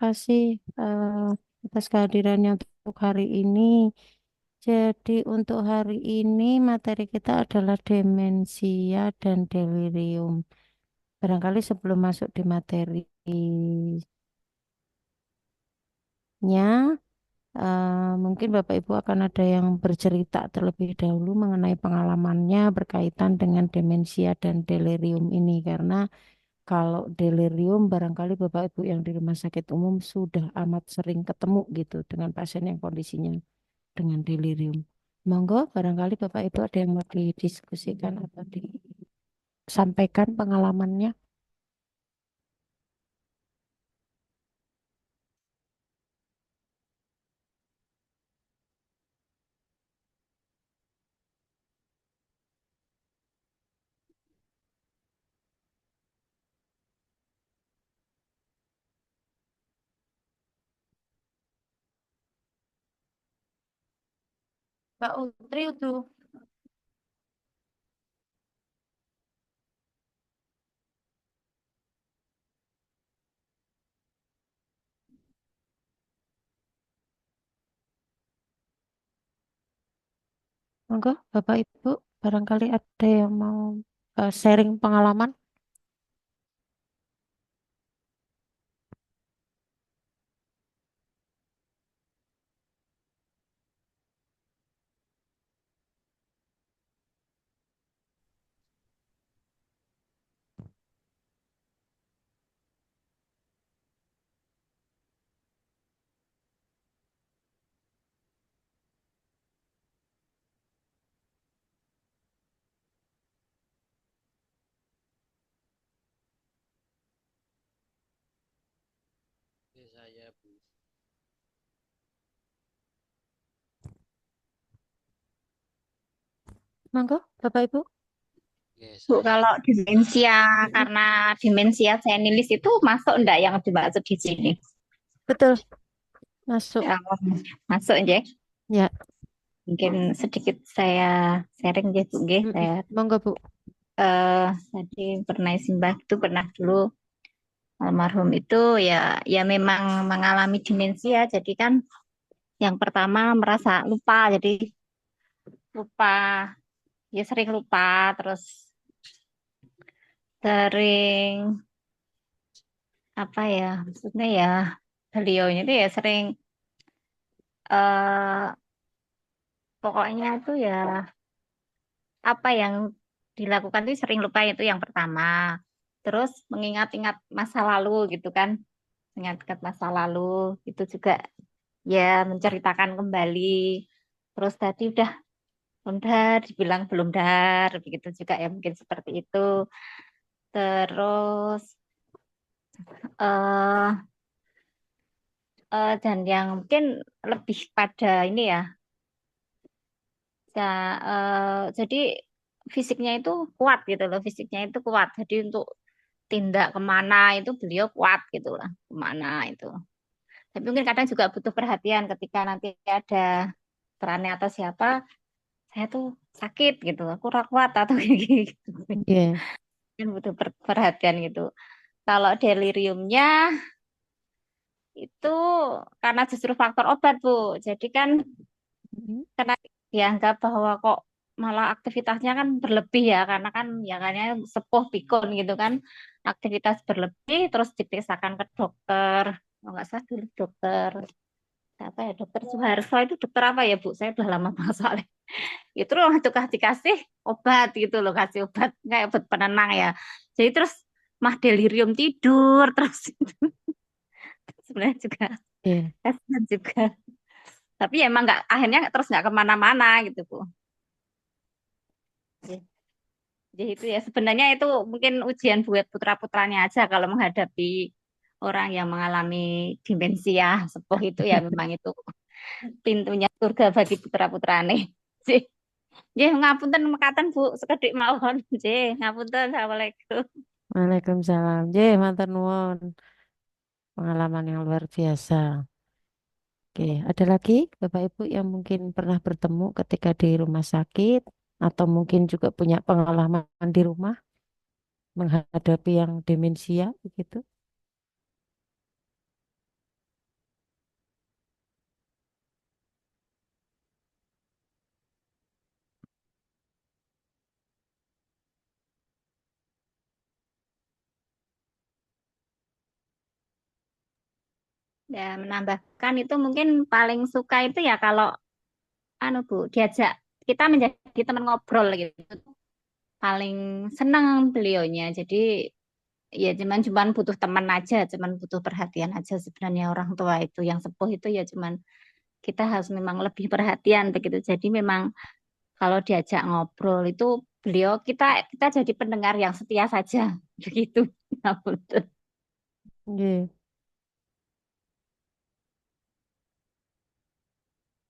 kasih atas kehadirannya untuk hari ini. Jadi untuk hari ini materi kita adalah demensia dan delirium. Barangkali sebelum masuk di materinya, mungkin Bapak Ibu akan ada yang bercerita terlebih dahulu mengenai pengalamannya berkaitan dengan demensia dan delirium ini. Karena kalau delirium barangkali Bapak Ibu yang di rumah sakit umum sudah amat sering ketemu gitu dengan pasien yang kondisinya dengan delirium. Monggo, barangkali Bapak Ibu ada yang mau didiskusikan atau disampaikan pengalamannya. Mbak Utri itu, monggo Bapak Ibu, barangkali ada yang mau sharing pengalaman. Oke, saya Bu. Monggo Bapak Ibu. Oke, Bu, saya. kalau demensia Mm-mm. karena demensia senilis itu masuk enggak yang dimaksud di sini? Betul, masuk. Ya, masuk ya. Ya, Mungkin sedikit saya sharing ya Bu, nggih. mm-mm. Saya Monggo Bu. tadi pernah simbah itu pernah dulu almarhum itu ya ya memang mengalami demensia. Jadi kan yang pertama merasa lupa, jadi lupa ya sering lupa, terus sering apa ya maksudnya ya beliaunya itu ya sering eh pokoknya itu ya apa yang dilakukan itu sering lupa itu yang pertama. Terus mengingat-ingat masa lalu gitu kan, mengingat masa lalu itu juga ya menceritakan kembali. Terus tadi udah belum dar, dibilang belum dar, begitu juga ya mungkin seperti itu. Terus eh dan yang mungkin lebih pada ini ya, ya jadi fisiknya itu kuat gitu loh, fisiknya itu kuat. Jadi untuk tindak kemana itu beliau kuat gitu lah, kemana itu. Tapi mungkin kadang juga butuh perhatian ketika nanti ada perannya atau siapa, saya tuh sakit gitu, aku kurang kuat atau kayak gitu. Ya. Kan butuh perhatian gitu. Kalau deliriumnya itu karena justru faktor obat, Bu. Jadi kan Mm-mm. karena dianggap bahwa kok malah aktivitasnya kan berlebih ya karena kan ya kayaknya sepuh pikun gitu kan aktivitas berlebih terus diperiksakan ke dokter kalau nggak salah dulu dokter apa ya dokter Suharso itu dokter apa ya Bu saya udah lama banget soalnya itu loh tukang dikasih obat gitu loh kasih obat kayak obat penenang ya jadi terus mah delirium tidur terus itu sebenarnya juga Ya. kasihan juga tapi ya emang nggak akhirnya terus nggak kemana-mana gitu Bu. Jadi itu ya sebenarnya itu mungkin ujian buat putra-putranya aja kalau menghadapi orang yang mengalami demensia sepuh itu ya memang itu pintunya surga bagi putra-putrane. Sih. Nggih ngapunten mekaten Bu, sekedhik mawon. Nggih, ngapunten. Assalamualaikum. Waalaikumsalam. Jeh, matur nuwun. Pengalaman yang luar biasa. Oke, ada lagi Bapak Ibu yang mungkin pernah bertemu ketika di rumah sakit atau mungkin juga punya pengalaman di rumah menghadapi yang demensia begitu? Ya, menambahkan itu mungkin paling suka itu ya kalau Bu diajak kita menjadi teman ngobrol gitu. Paling senang beliaunya. Jadi ya cuman butuh teman aja, cuman butuh perhatian aja sebenarnya orang tua itu. Yang sepuh itu ya cuman kita harus memang lebih perhatian begitu. Jadi memang kalau diajak ngobrol itu beliau kita kita jadi pendengar yang setia saja begitu. Ya, betul. Nggih.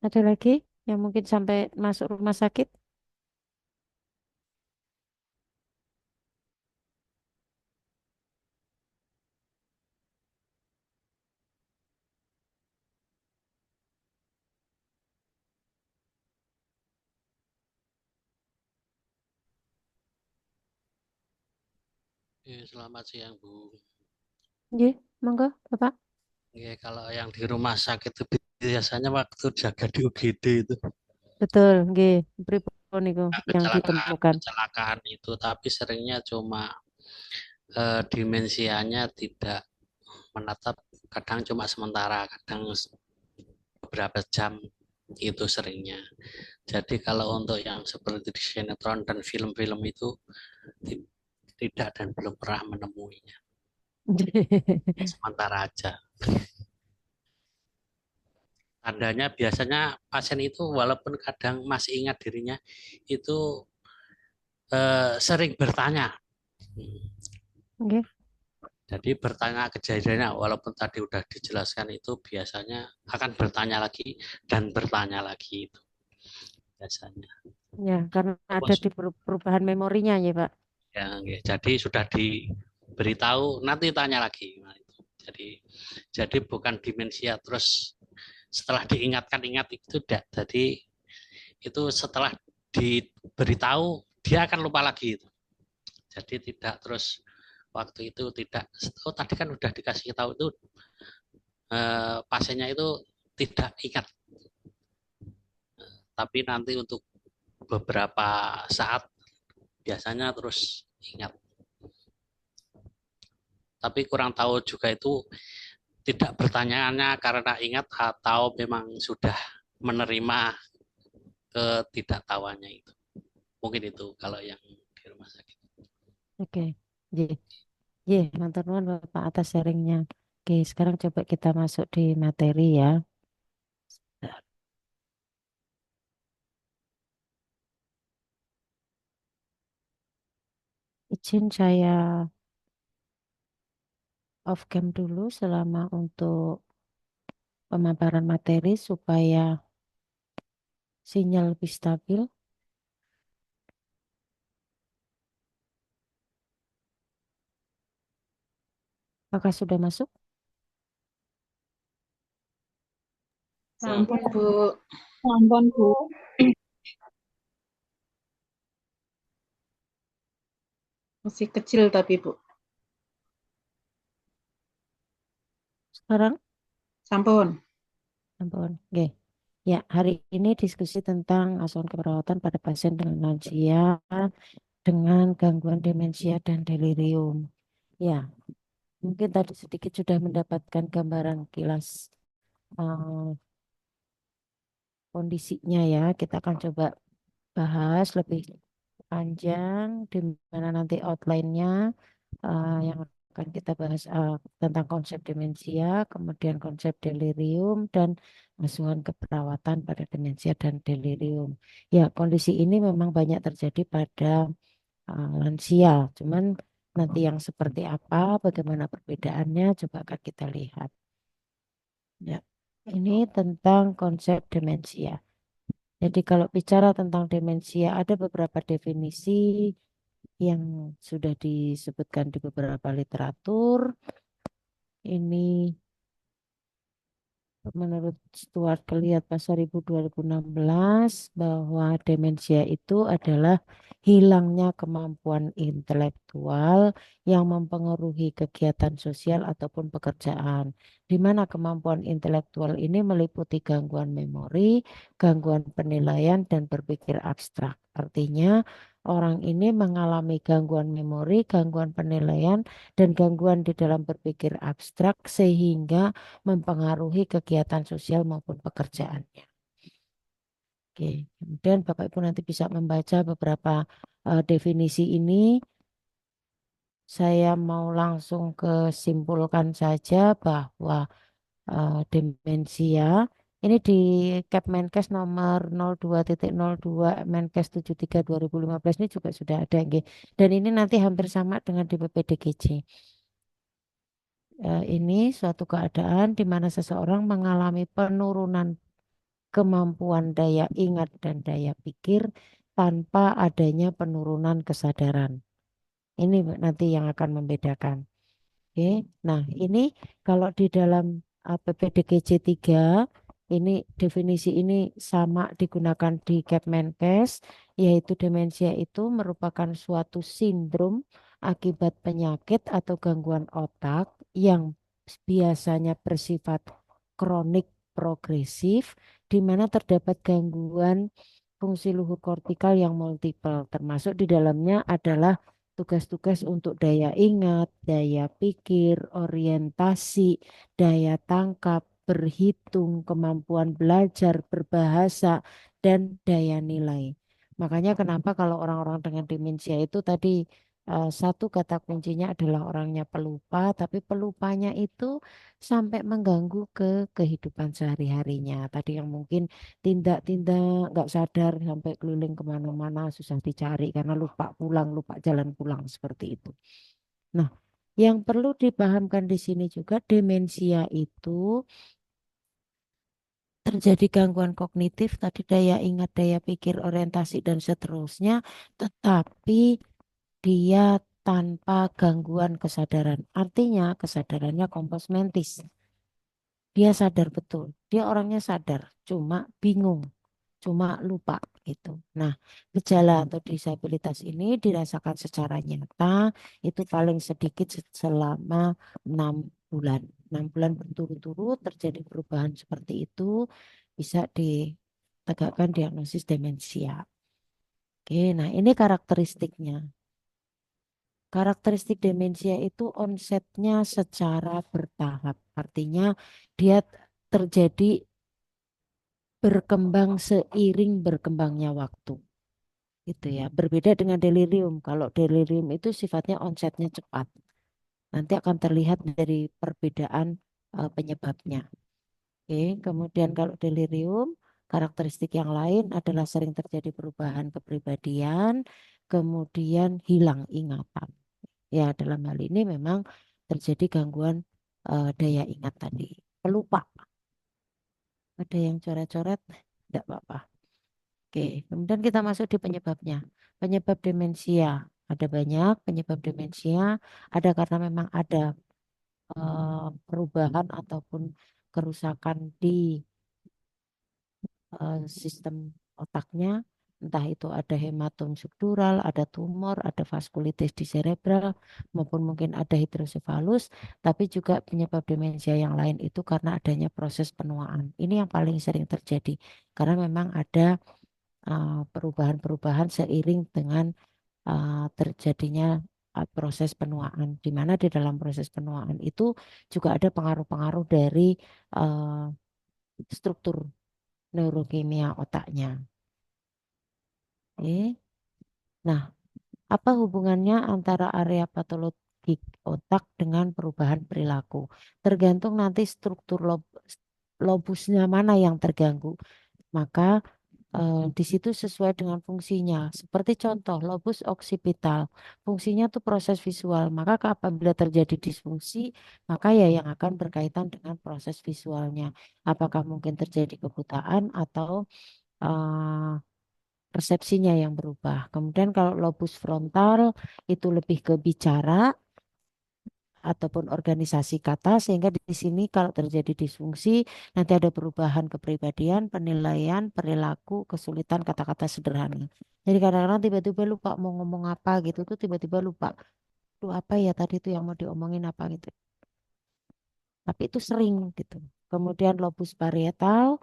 Ada lagi yang mungkin sampai masuk rumah sakit? Selamat siang Bu. Nggih, monggo, Bapak. Ya, kalau yang di rumah sakit itu biasanya waktu jaga di UGD itu Betul, nggih. Pripun niku yang kecelakaan ditemukan? kecelakaan itu, tapi seringnya cuma dimensianya tidak menatap, kadang cuma sementara, kadang beberapa jam itu seringnya. Jadi kalau untuk yang seperti di sinetron dan film-film itu tidak dan belum pernah menemuinya. Sementara aja. Tandanya biasanya pasien itu walaupun kadang masih ingat dirinya itu sering bertanya. Nggih. Jadi bertanya kejadiannya walaupun tadi udah dijelaskan itu biasanya akan bertanya lagi dan bertanya lagi itu biasanya. Ya, karena ada di perubahan memorinya ya, Pak. Ya, jadi sudah diberitahu nanti tanya lagi. Nah, itu. Jadi bukan demensia terus setelah diingatkan-ingat itu tidak. Jadi itu setelah diberitahu dia akan lupa lagi itu. Jadi tidak terus waktu itu tidak, oh tadi kan udah dikasih tahu itu pasiennya itu tidak ingat, tapi nanti untuk beberapa saat biasanya terus ingat. Tapi kurang tahu juga itu tidak bertanyanya karena ingat atau memang sudah menerima ketidaktahuannya itu. Mungkin itu kalau yang di rumah sakit. Oke. Nggih. Nggih, matur nuwun Bapak atas sharingnya. Oke, sekarang coba kita masuk di materi ya. Izin saya off cam dulu selama untuk pemaparan materi supaya sinyal lebih stabil. Apakah sudah masuk? Sampun Bu, Ampun, Bu. masih kecil tapi Bu. Sekarang? Sampun. Ampun. Oke. Ya, hari ini diskusi tentang asuhan keperawatan pada pasien dengan lansia dengan gangguan demensia dan delirium. Ya, mungkin tadi sedikit sudah mendapatkan gambaran kilas kondisinya ya. Kita akan coba bahas lebih panjang di mana nanti outline-nya yang akan kita bahas tentang konsep demensia, kemudian konsep delirium dan asuhan keperawatan pada demensia dan delirium. Ya, kondisi ini memang banyak terjadi pada lansia. Cuman nanti yang seperti apa, bagaimana perbedaannya, coba akan kita lihat. Ya, ini tentang konsep demensia. Jadi kalau bicara tentang demensia, ada beberapa definisi yang sudah disebutkan di beberapa literatur. Ini menurut Stuart Kelly pasal 2016 bahwa demensia itu adalah hilangnya kemampuan intelektual yang mempengaruhi kegiatan sosial ataupun pekerjaan. Di mana kemampuan intelektual ini meliputi gangguan memori, gangguan penilaian, dan berpikir abstrak. Artinya orang ini mengalami gangguan memori, gangguan penilaian, dan gangguan di dalam berpikir abstrak sehingga mempengaruhi kegiatan sosial maupun pekerjaannya. Oke, kemudian Bapak Ibu nanti bisa membaca beberapa definisi ini. Saya mau langsung kesimpulkan saja bahwa demensia ini di Kepmenkes nomor 02.02 Menkes 73 2015 ini juga sudah ada nggih. Dan ini nanti hampir sama dengan di PPDGJ. Ini suatu keadaan di mana seseorang mengalami penurunan kemampuan daya ingat dan daya pikir tanpa adanya penurunan kesadaran. Ini nanti yang akan membedakan. Oke, nah ini kalau di dalam PPDGJ 3 ini definisi ini sama digunakan di Kepmenkes, yaitu demensia itu merupakan suatu sindrom akibat penyakit atau gangguan otak yang biasanya bersifat kronik progresif, di mana terdapat gangguan fungsi luhur kortikal yang multiple, termasuk di dalamnya adalah tugas-tugas untuk daya ingat, daya pikir, orientasi, daya tangkap, berhitung, kemampuan belajar, berbahasa, dan daya nilai. Makanya kenapa kalau orang-orang dengan demensia itu tadi satu kata kuncinya adalah orangnya pelupa, tapi pelupanya itu sampai mengganggu ke kehidupan sehari-harinya. Tadi yang mungkin tindak-tindak nggak sadar sampai keliling kemana-mana susah dicari karena lupa pulang, lupa jalan pulang seperti itu. Nah, yang perlu dipahamkan di sini juga demensia itu terjadi gangguan kognitif, tadi daya ingat, daya pikir, orientasi dan seterusnya, tetapi dia tanpa gangguan kesadaran. Artinya kesadarannya komposmentis. Dia sadar betul, dia orangnya sadar, cuma bingung, cuma lupa gitu. Nah, gejala atau disabilitas ini dirasakan secara nyata itu paling sedikit selama 6 bulan. 6 bulan berturut-turut terjadi perubahan seperti itu bisa ditegakkan diagnosis demensia. Oke, nah ini karakteristiknya. Karakteristik demensia itu onsetnya secara bertahap. Artinya dia terjadi berkembang seiring berkembangnya waktu. Gitu ya. Berbeda dengan delirium. Kalau delirium itu sifatnya onsetnya cepat. Nanti akan terlihat dari perbedaan penyebabnya. Oke, kemudian kalau delirium, karakteristik yang lain adalah sering terjadi perubahan kepribadian, kemudian hilang ingatan. Ya, dalam hal ini memang terjadi gangguan daya ingat tadi. Pelupa, ada yang coret-coret, tidak apa-apa. Oke, kemudian kita masuk di penyebabnya. Penyebab demensia. Ada banyak penyebab demensia. Ada karena memang ada perubahan ataupun kerusakan di sistem otaknya. Entah itu ada hematom subdural, ada tumor, ada vaskulitis di cerebral, maupun mungkin ada hidrosefalus. Tapi juga penyebab demensia yang lain itu karena adanya proses penuaan. Ini yang paling sering terjadi. Karena memang ada perubahan-perubahan seiring dengan terjadinya proses penuaan, di mana di dalam proses penuaan itu juga ada pengaruh-pengaruh dari uh, struktur neurokimia otaknya. Oke. Nah, apa hubungannya antara area patologik otak dengan perubahan perilaku? Tergantung nanti struktur lobusnya mana yang terganggu. Maka di situ sesuai dengan fungsinya. Seperti contoh, lobus oksipital. Fungsinya tuh proses visual. Maka apabila terjadi disfungsi, maka ya yang akan berkaitan dengan proses visualnya. Apakah mungkin terjadi kebutaan atau persepsinya yang berubah. Kemudian kalau lobus frontal itu lebih ke bicara ataupun organisasi kata, sehingga di sini kalau terjadi disfungsi nanti ada perubahan kepribadian, penilaian, perilaku, kesulitan kata-kata sederhana. Jadi kadang-kadang tiba-tiba lupa mau ngomong apa gitu tuh, tiba-tiba lupa. Tuh apa ya tadi tuh yang mau diomongin apa gitu. Tapi itu sering gitu. Kemudian lobus parietal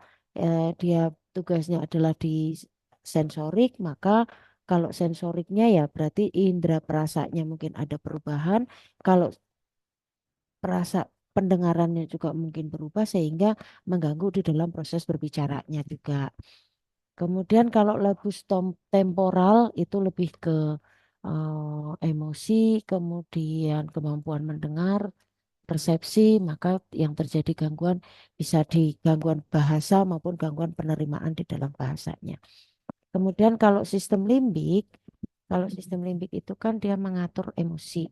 dia tugasnya adalah di sensorik, maka Kalau sensoriknya ya berarti indera perasanya mungkin ada perubahan. Kalau perasa pendengarannya juga mungkin berubah sehingga mengganggu di dalam proses berbicaranya juga. Kemudian kalau lobus temporal itu lebih ke emosi, kemudian kemampuan mendengar, persepsi, maka yang terjadi gangguan bisa di gangguan bahasa maupun gangguan penerimaan di dalam bahasanya. Kemudian kalau sistem limbik itu kan dia mengatur emosi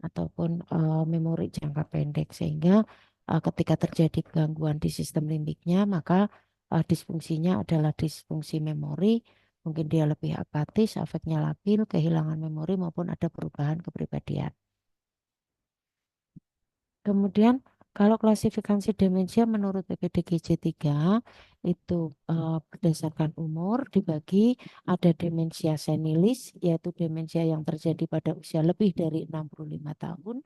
ataupun memori jangka pendek sehingga ketika terjadi gangguan di sistem limbiknya maka disfungsinya adalah disfungsi memori, mungkin dia lebih apatis, afeknya labil, kehilangan memori maupun ada perubahan kepribadian. Kemudian kalau klasifikasi demensia menurut PPDGJ 3 itu berdasarkan umur dibagi ada demensia senilis yaitu demensia yang terjadi pada usia lebih dari 65 tahun,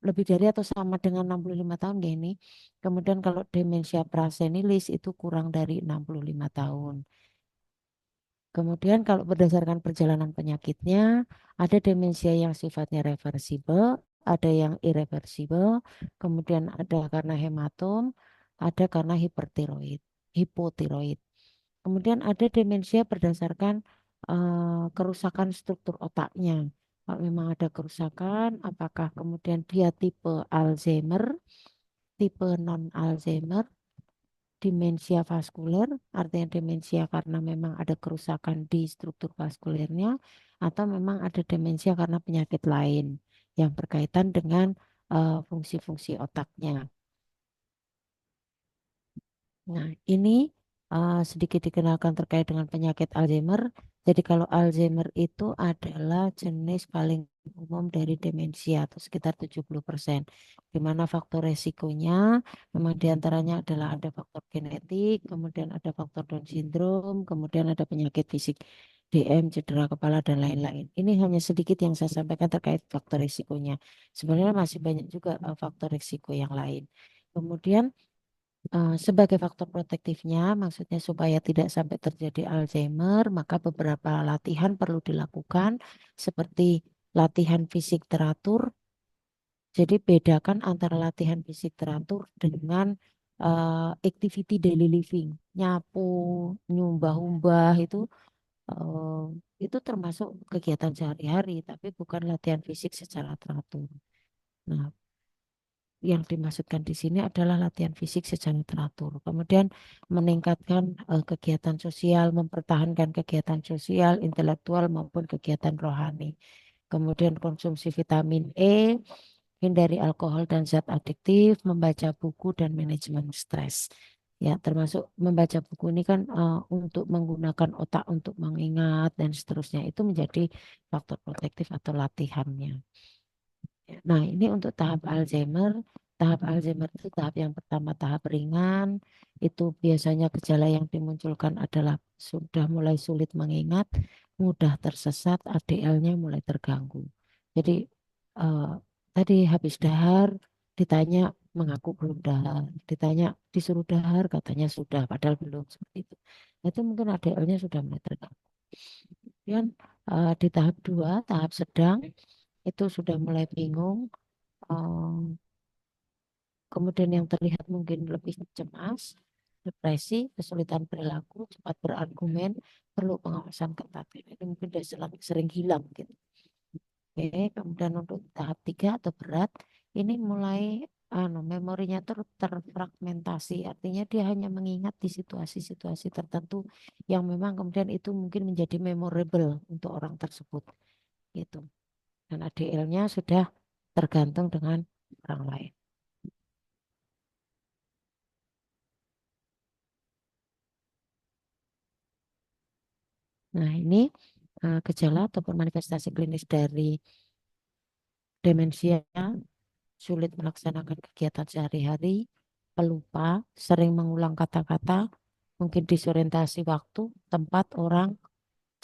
lebih dari atau sama dengan 65 tahun gini. Kemudian kalau demensia prasenilis itu kurang dari 65 tahun. Kemudian kalau berdasarkan perjalanan penyakitnya, ada demensia yang sifatnya reversibel, ada yang irreversibel, kemudian ada karena hematom, ada karena hipotiroid. Kemudian ada demensia berdasarkan kerusakan struktur otaknya. Kalau memang ada kerusakan, apakah kemudian dia tipe Alzheimer, tipe non-Alzheimer, demensia vaskuler, artinya demensia karena memang ada kerusakan di struktur vaskulernya, atau memang ada demensia karena penyakit lain yang berkaitan dengan fungsi-fungsi otaknya. Nah, ini sedikit dikenalkan terkait dengan penyakit Alzheimer. Jadi kalau Alzheimer itu adalah jenis paling umum dari demensia atau sekitar 70%. Di mana faktor resikonya memang diantaranya adalah ada faktor genetik, kemudian ada faktor Down syndrome, kemudian ada penyakit fisik DM, cedera kepala, dan lain-lain. Ini hanya sedikit yang saya sampaikan terkait faktor risikonya. Sebenarnya masih banyak juga faktor risiko yang lain. Kemudian sebagai faktor protektifnya, maksudnya supaya tidak sampai terjadi Alzheimer, maka beberapa latihan perlu dilakukan, seperti latihan fisik teratur. Jadi bedakan antara latihan fisik teratur dengan activity daily living, nyapu, nyumbah-umbah eh, itu termasuk kegiatan sehari-hari, tapi bukan latihan fisik secara teratur. Nah, yang dimaksudkan di sini adalah latihan fisik secara teratur. Kemudian meningkatkan kegiatan sosial, mempertahankan kegiatan sosial, intelektual maupun kegiatan rohani. Kemudian konsumsi vitamin E, hindari alkohol dan zat adiktif, membaca buku dan manajemen stres. Ya, termasuk membaca buku ini kan untuk menggunakan otak untuk mengingat dan seterusnya itu menjadi faktor protektif atau latihannya. Nah, ini untuk tahap Alzheimer. Tahap Alzheimer itu tahap yang pertama, tahap ringan. Itu biasanya gejala yang dimunculkan adalah sudah mulai sulit mengingat, mudah tersesat, ADL-nya mulai terganggu. Jadi eh, tadi habis dahar, ditanya mengaku belum dahar, ditanya disuruh dahar, katanya sudah, padahal belum seperti itu. Nah, itu mungkin ADL-nya sudah mulai terganggu. Kemudian di tahap 2, tahap sedang, itu sudah mulai bingung. Um, Kemudian yang terlihat mungkin lebih cemas, depresi, kesulitan perilaku, cepat berargumen, perlu pengawasan ketat. Ini mungkin dia sering hilang gitu. Oke, kemudian untuk tahap 3 atau berat, ini mulai memorinya terfragmentasi, artinya dia hanya mengingat di situasi-situasi tertentu yang memang kemudian itu mungkin menjadi memorable untuk orang tersebut gitu. Dan ADL-nya sudah tergantung dengan orang lain. Nah, ini gejala ataupun manifestasi klinis dari demensia, sulit melaksanakan kegiatan sehari-hari, pelupa, sering mengulang kata-kata, mungkin disorientasi waktu, tempat, orang,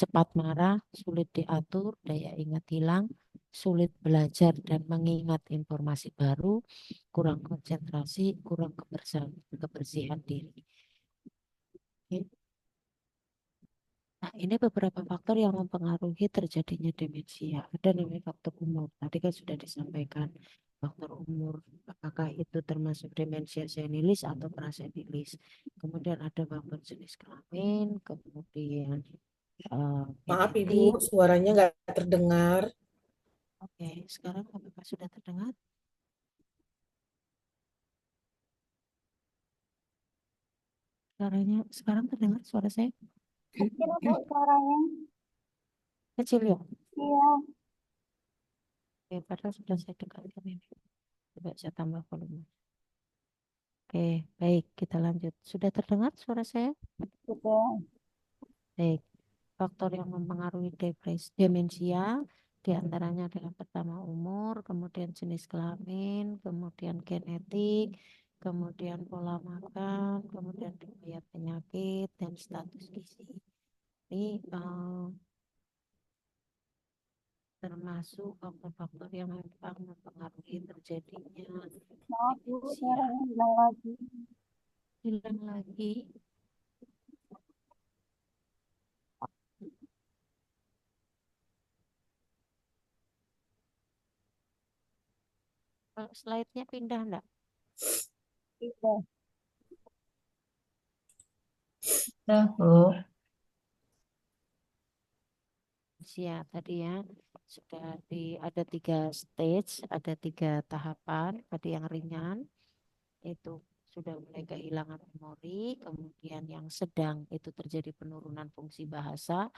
cepat marah, sulit diatur, daya ingat hilang, sulit belajar dan mengingat informasi baru, kurang konsentrasi, kurang kebersihan diri. Oke. ini beberapa faktor yang mempengaruhi terjadinya demensia. Ada namanya faktor umur. Tadi kan sudah disampaikan faktor umur, apakah itu termasuk demensia senilis atau prasenilis. Kemudian ada faktor jenis kelamin, kemudian Maaf Ibu, genetik. suaranya nggak terdengar. Oke, sekarang apakah sudah terdengar? Sekarang terdengar suara saya? Kecil Bu suaranya. Kecil ya? Iya. Oke, padahal sudah saya dekatkan ini. Coba saya tambah volume. Oke, baik, kita lanjut. Sudah terdengar suara saya? Sudah. Baik, faktor yang mempengaruhi demensia diantaranya adalah pertama umur, kemudian jenis kelamin, kemudian genetik, kemudian pola makan, kemudian riwayat penyakit, dan status gizi. Ini termasuk faktor-faktor yang memang mempengaruhi terjadinya Maaf Bu, demensia. suaranya hilang lagi. Hilang lagi. Kalau slide-nya pindah enggak? Sudah. Sudah, Bu. Ya, tadi ya sudah ada 3 stage, ada 3 tahapan. Tadi yang ringan itu sudah mulai kehilangan memori, kemudian yang sedang itu terjadi penurunan fungsi bahasa,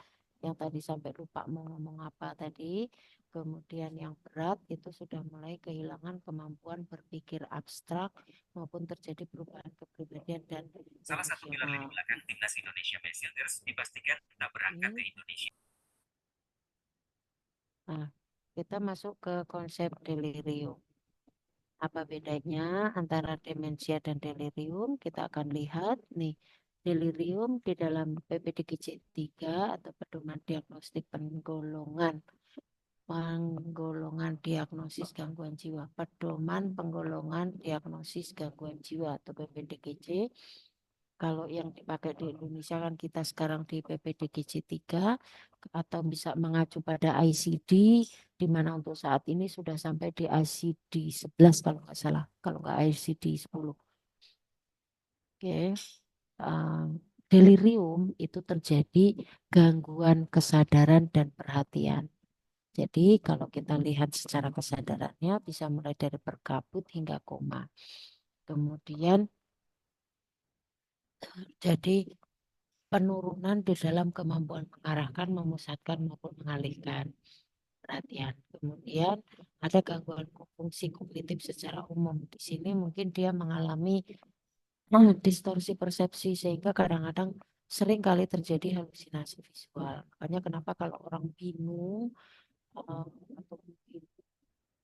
yang tadi sampai lupa mau ngomong apa tadi. Kemudian yang berat itu sudah mulai kehilangan kemampuan berpikir abstrak maupun terjadi perubahan kepribadian dan Salah satu pilar lini emosional. belakang timnas Indonesia Mensilders dipastikan tak berangkat ke Indonesia. Nah, kita masuk ke konsep delirium. Apa bedanya antara demensia dan delirium? Kita akan lihat nih. Delirium di dalam PPDGC 3 atau pedoman diagnostik penggolongan diagnosis gangguan jiwa. Pedoman penggolongan diagnosis gangguan jiwa atau PPDGC. Kalau yang dipakai di Indonesia kan kita sekarang di PPDGC 3 atau bisa mengacu pada ICD, di mana untuk saat ini sudah sampai di ICD 11 kalau nggak salah, kalau nggak ICD 10. Oke. Delirium itu terjadi gangguan kesadaran dan perhatian. Jadi kalau kita lihat secara kesadarannya bisa mulai dari berkabut hingga koma. Kemudian jadi penurunan di dalam kemampuan mengarahkan, memusatkan maupun mengalihkan perhatian. Kemudian ada gangguan fungsi kognitif secara umum. Di sini mungkin dia mengalami distorsi persepsi sehingga kadang-kadang sering kali terjadi halusinasi visual. Makanya kenapa kalau orang bingung atau mungkin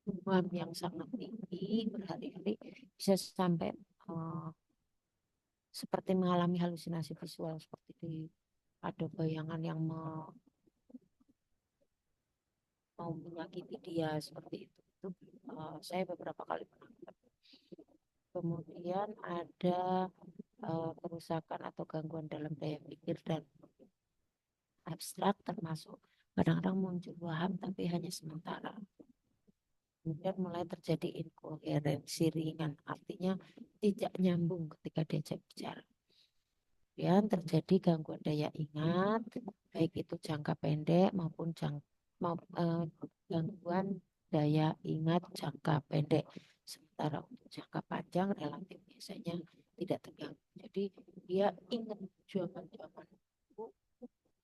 demam yang sangat tinggi berhari-hari bisa sampai seperti mengalami halusinasi visual, seperti ada bayangan yang mau menyakiti dia seperti itu. Saya beberapa kali pernah. Kemudian ada kerusakan atau gangguan dalam daya pikir dan abstrak, termasuk kadang-kadang muncul waham tapi hanya sementara. Kemudian mulai terjadi inkoherensi ringan, artinya tidak nyambung ketika diajak bicara. Kemudian terjadi gangguan daya ingat, baik itu jangka pendek maupun gangguan daya ingat jangka pendek. Sementara untuk jangka panjang relatif biasanya tidak terganggu. Jadi dia ingat jawaban-jawaban itu,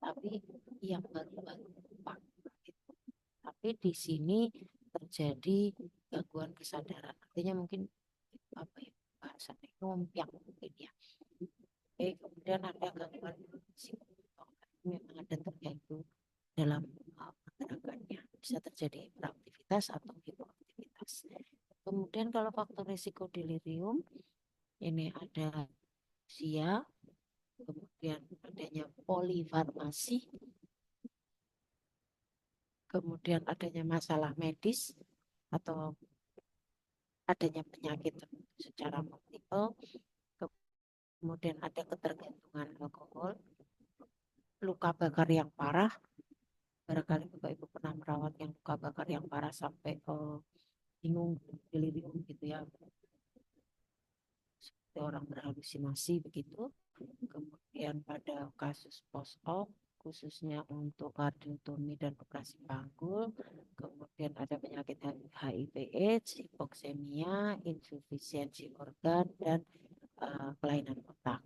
tapi yang baru-baru lupa. Tapi di sini terjadi gangguan kesadaran. Artinya mungkin apa ya, bahasanya ngompiang mungkin ya. Kemudian ada gangguan psikomotor, memang ada terganggu dalam pergerakannya, bisa terjadi hiperaktivitas atau hipoaktivitas. Kemudian kalau faktor risiko delirium ini ada usia, kemudian adanya polifarmasi, kemudian adanya masalah medis atau adanya penyakit secara multiple, kemudian ada ketergantungan alkohol, luka luka bakar yang parah, barangkali Bapak Ibu pernah merawat yang luka bakar yang parah sampai bingung, delirium gitu ya, seperti orang berhalusinasi begitu. Kemudian pada kasus post-op, khususnya untuk kardiotomi dan operasi panggul, kemudian ada penyakit HIV/AIDS, hipoksemia, insufisiensi organ, dan kelainan otak.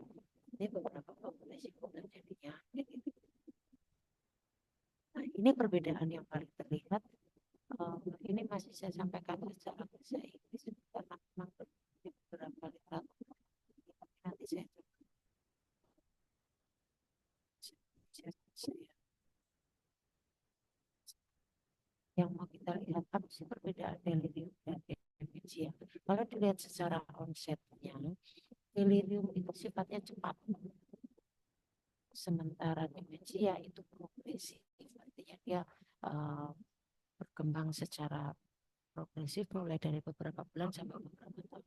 Ini beberapa faktor risiko terjadinya. Nah, ini perbedaan yang paling terlihat. Ini masih saya sampaikan secara bahasa Inggris karena memang beberapa literatur. Nanti saya yang mau kita lihat apa sih perbedaan delirium dan demensia. Kalau dilihat secara onsetnya, delirium itu sifatnya cepat, sementara demensia itu progresif, artinya dia berkembang secara progresif mulai dari beberapa bulan sampai beberapa tahun.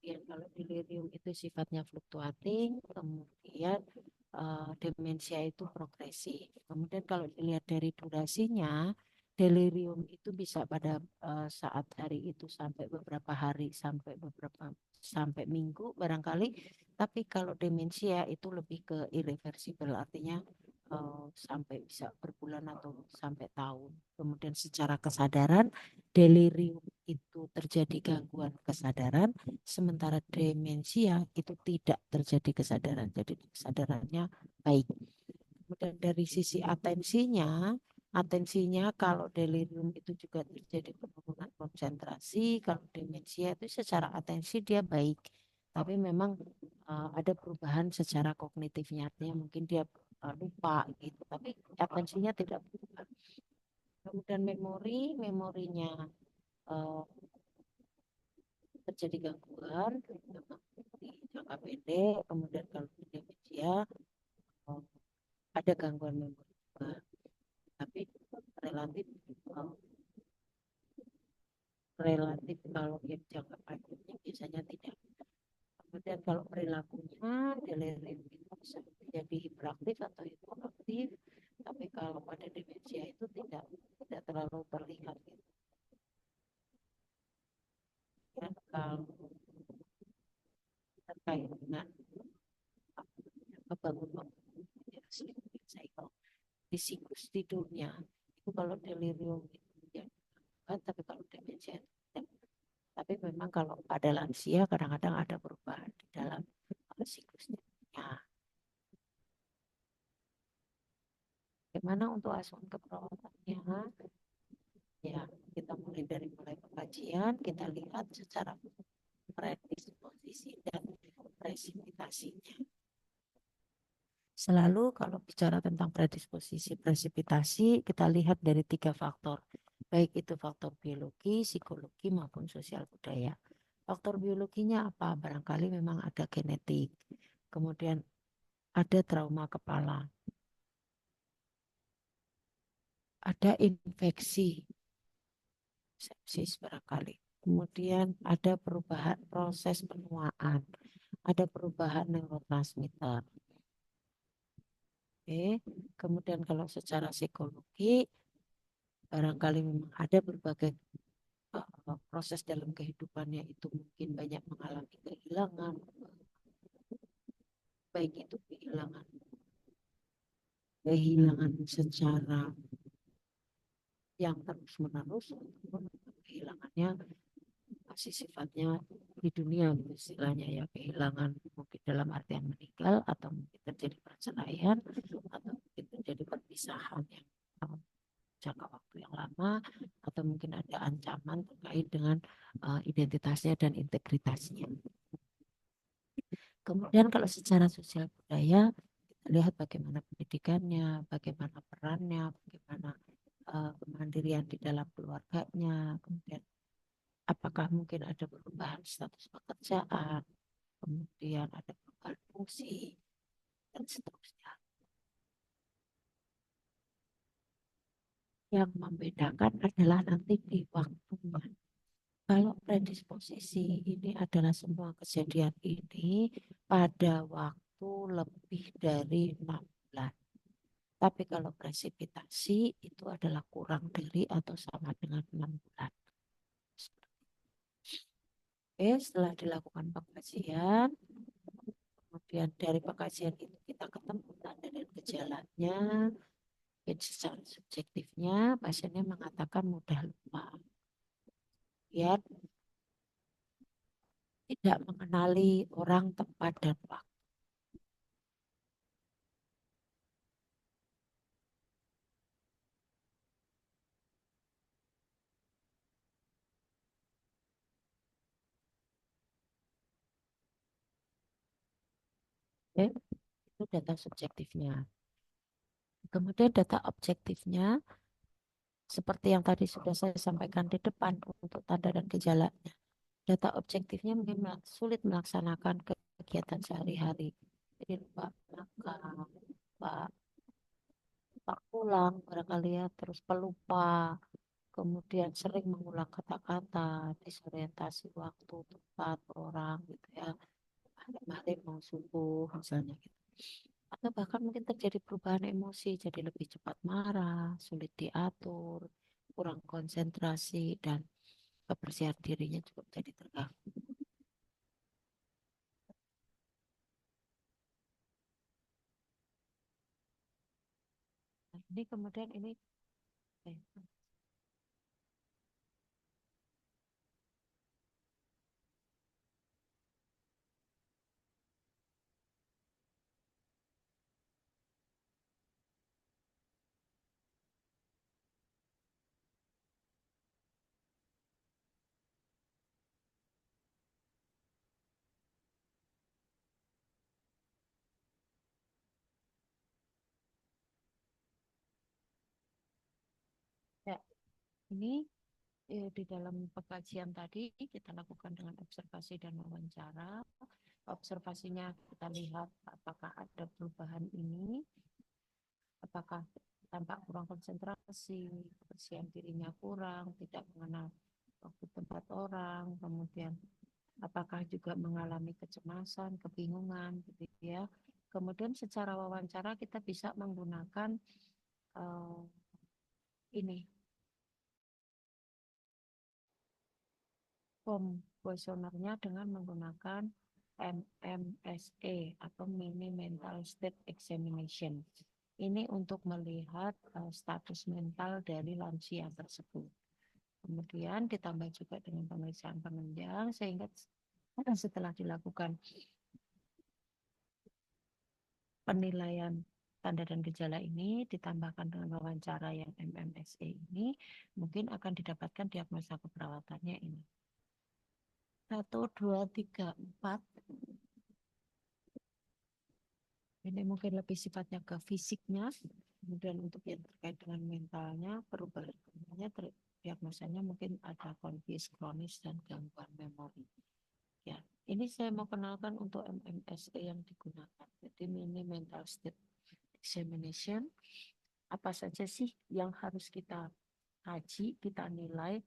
Kemudian kalau delirium itu sifatnya fluktuating, kemudian demensia itu progresif. Kemudian kalau dilihat dari durasinya, delirium itu bisa pada saat hari itu sampai beberapa hari, sampai minggu barangkali. Tapi kalau demensia itu lebih ke irreversible, artinya sampai bisa berbulan atau sampai tahun. Kemudian secara kesadaran, delirium itu terjadi gangguan kesadaran, sementara demensia itu tidak terjadi kesadaran. Jadi kesadarannya baik. Kemudian dari sisi atensinya kalau delirium itu juga terjadi penurunan konsentrasi, kalau demensia itu secara atensi dia baik. Tapi memang ada perubahan secara kognitifnya, artinya mungkin dia lupa gitu, tapi atensinya tidak berubah. Kemudian memorinya terjadi gangguan di jangka pendek. Kemudian kalau demensia ada gangguan memori juga, tapi relatif kalau yang jangka panjangnya biasanya tidak. Kemudian kalau perilakunya delirium itu bisa menjadi hiperaktif atau hipoaktif, tapi kalau pada demensia itu tidak terlalu terlihat. Dan kalau terkait dengan kebangunan di siklus tidurnya, itu kalau delirium itu ya, tapi kalau demensia tidak. Tapi memang kalau pada lansia kadang-kadang ada perubahan di dalam siklusnya. Bagaimana untuk asuhan keperawatannya? Ya, kita mulai pengkajian, kita lihat secara predisposisi dan presipitasinya. Selalu kalau bicara tentang predisposisi, presipitasi, kita lihat dari 3 faktor. Baik itu faktor biologi, psikologi, maupun sosial budaya. Faktor biologinya apa? Barangkali memang ada genetik. Kemudian ada trauma kepala. Ada infeksi, sepsis barangkali. Kemudian ada perubahan proses penuaan. Ada perubahan neurotransmitter. Oke. Kemudian kalau secara psikologi, barangkali memang ada berbagai proses dalam kehidupannya itu mungkin banyak mengalami kehilangan, baik itu kehilangan secara yang terus-menerus ataupun kehilangannya masih sifatnya di dunia istilahnya ya, kehilangan mungkin dalam artian meninggal atau mungkin terjadi perceraian atau mungkin terjadi perpisahan yang jangka waktu yang lama atau mungkin ada ancaman terkait dengan identitasnya dan integritasnya. Kemudian kalau secara sosial budaya kita lihat bagaimana pendidikannya, bagaimana perannya, bagaimana kemandirian di dalam keluarganya, kemudian apakah mungkin ada perubahan status pekerjaan, kemudian ada perubahan fungsi, dan seterusnya. Yang membedakan adalah nanti di waktunya. Kalau predisposisi ini adalah semua kejadian ini pada waktu lebih dari 6 bulan. Tapi kalau presipitasi itu adalah kurang dari atau sama dengan 6 bulan. Oke, setelah dilakukan pengkajian, kemudian dari pengkajian itu kita ketemu tanda dan gejalanya, secara subjektifnya pasiennya mengatakan mudah lupa. Kemudian tidak mengenali orang, tempat, dan waktu. Oke, itu data subjektifnya. Kemudian data objektifnya, seperti yang tadi sudah saya sampaikan di depan untuk tanda dan gejalanya. Data objektifnya mungkin sulit melaksanakan kegiatan sehari-hari. Jadi lupa makan, lupa pulang, barangkali ya, terus pelupa, kemudian sering mengulang kata-kata, disorientasi waktu, tempat, orang, gitu ya. Balik mau subuh misalnya gitu. Atau bahkan mungkin terjadi perubahan emosi, jadi lebih cepat marah, sulit diatur, kurang konsentrasi, dan kebersihan dirinya juga jadi terganggu. Nah, ini kemudian ini ya, ini di dalam pengkajian tadi kita lakukan dengan observasi dan wawancara. Observasinya kita lihat apakah ada perubahan ini, apakah tampak kurang konsentrasi, kebersihan dirinya kurang, tidak mengenal waktu tempat orang, kemudian apakah juga mengalami kecemasan, kebingungan, gitu ya. Kemudian secara wawancara kita bisa menggunakan ini form kuesionernya dengan menggunakan MMSE atau Mini Mental State Examination. Ini untuk melihat status mental dari lansia tersebut. Kemudian ditambah juga dengan pemeriksaan penunjang sehingga setelah dilakukan penilaian tanda dan gejala ini ditambahkan dengan wawancara yang MMSE ini, mungkin akan didapatkan diagnosa keperawatannya ini. 1, 2, 3, 4. Ini mungkin lebih sifatnya ke fisiknya, kemudian untuk yang terkait dengan mentalnya, perubahan diagnosanya mungkin ada confuse kronis dan gangguan memori. Ya, ini saya mau kenalkan untuk MMSE yang digunakan. Jadi Mini Mental State Examination, apa saja sih yang harus kita kaji, kita nilai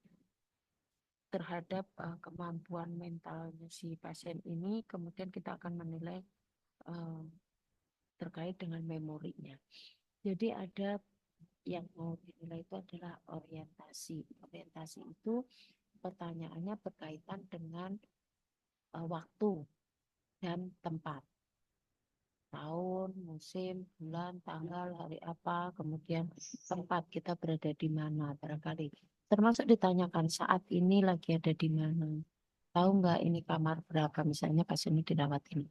terhadap kemampuan mentalnya si pasien ini, kemudian kita akan menilai terkait dengan memorinya. Jadi ada yang mau dinilai itu adalah orientasi. Orientasi itu pertanyaannya berkaitan dengan waktu dan tempat. Tahun, musim, bulan, tanggal, hari apa, kemudian tempat kita berada di mana barangkali. Termasuk ditanyakan saat ini lagi ada di mana. Tahu nggak ini kamar berapa misalnya pasien ini dirawat ini.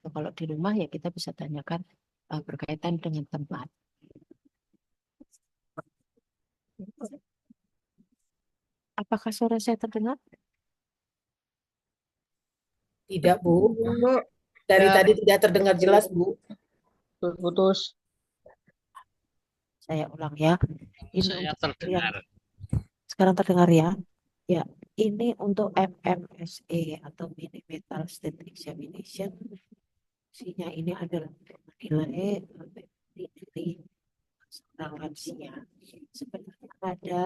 Kalau di rumah ya kita bisa tanyakan berkaitan dengan tempat. Apakah suara saya terdengar? Tidak, Bu. Dari tadi tidak terdengar jelas, Bu. Putus. Saya ulang ya. Ini Saya untuk terdengar. sekarang terdengar ya. Ya, ini untuk MMSE atau Mini Mental State Examination. Fungsinya ini adalah menilai dari seorang lansia. Sebenarnya ada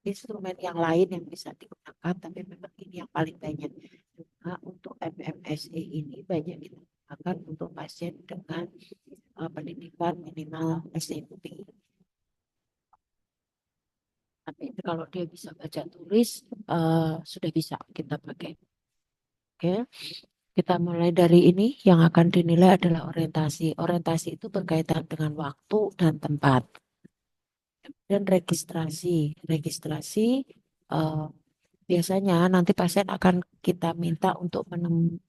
instrumen yang lain yang bisa digunakan, tapi memang ini yang paling banyak. Nah, untuk MMSE ini banyak kita akan untuk pasien dengan pendidikan minimal SMP. Tapi kalau dia bisa baca tulis, sudah bisa kita pakai. Oke, kita mulai dari ini. Yang akan dinilai adalah orientasi. Orientasi itu berkaitan dengan waktu dan tempat. Dan registrasi. Registrasi biasanya nanti pasien akan kita minta untuk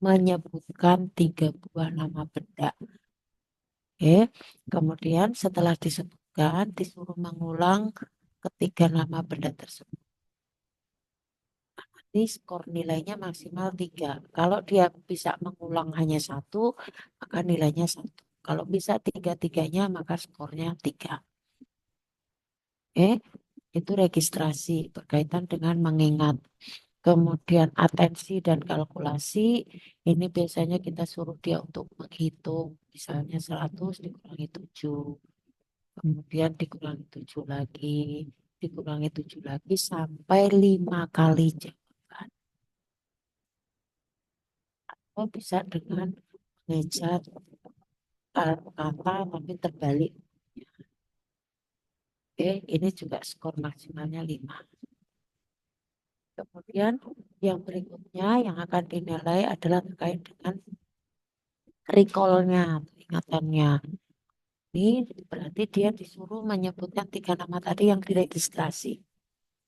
menyebutkan 3 buah nama benda. Oke, kemudian setelah disebutkan, disuruh mengulang ketiga nama benda tersebut. Nanti skor nilainya maksimal 3. Kalau dia bisa mengulang hanya 1, maka nilainya 1. Kalau bisa 3-tiganya, maka skornya 3. Oke, itu registrasi berkaitan dengan mengingat. Kemudian atensi dan kalkulasi, ini biasanya kita suruh dia untuk menghitung. Misalnya 100 dikurangi 7. Kemudian dikurangi 7 lagi. Dikurangi 7 lagi sampai 5 kali jawaban. Atau bisa dengan mengejar kata tapi terbalik. Oke, ini juga skor maksimalnya 5. Kemudian yang berikutnya yang akan dinilai adalah terkait dengan recall-nya, ingatannya. Ini berarti dia disuruh menyebutkan 3 nama tadi yang diregistrasi.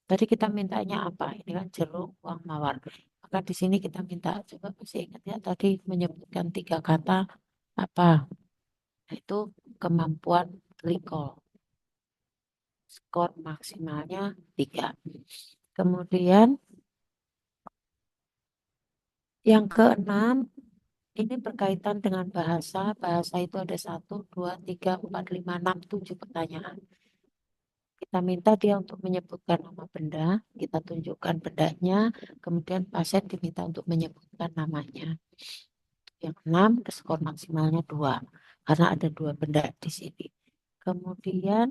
Tadi kita mintanya apa? Ini kan jeruk, uang, mawar. Maka di sini kita minta, coba masih ingat ya, tadi menyebutkan 3 kata apa? Itu kemampuan recall. Skor maksimalnya 3. Kemudian yang keenam, ini berkaitan dengan bahasa. Bahasa itu ada 1, 2, 3, 4, 5, 6, 7 pertanyaan. Kita minta dia untuk menyebutkan nama benda, kita tunjukkan bendanya, kemudian pasien diminta untuk menyebutkan namanya. Yang 6, skor maksimalnya 2, karena ada 2 benda di sini. Kemudian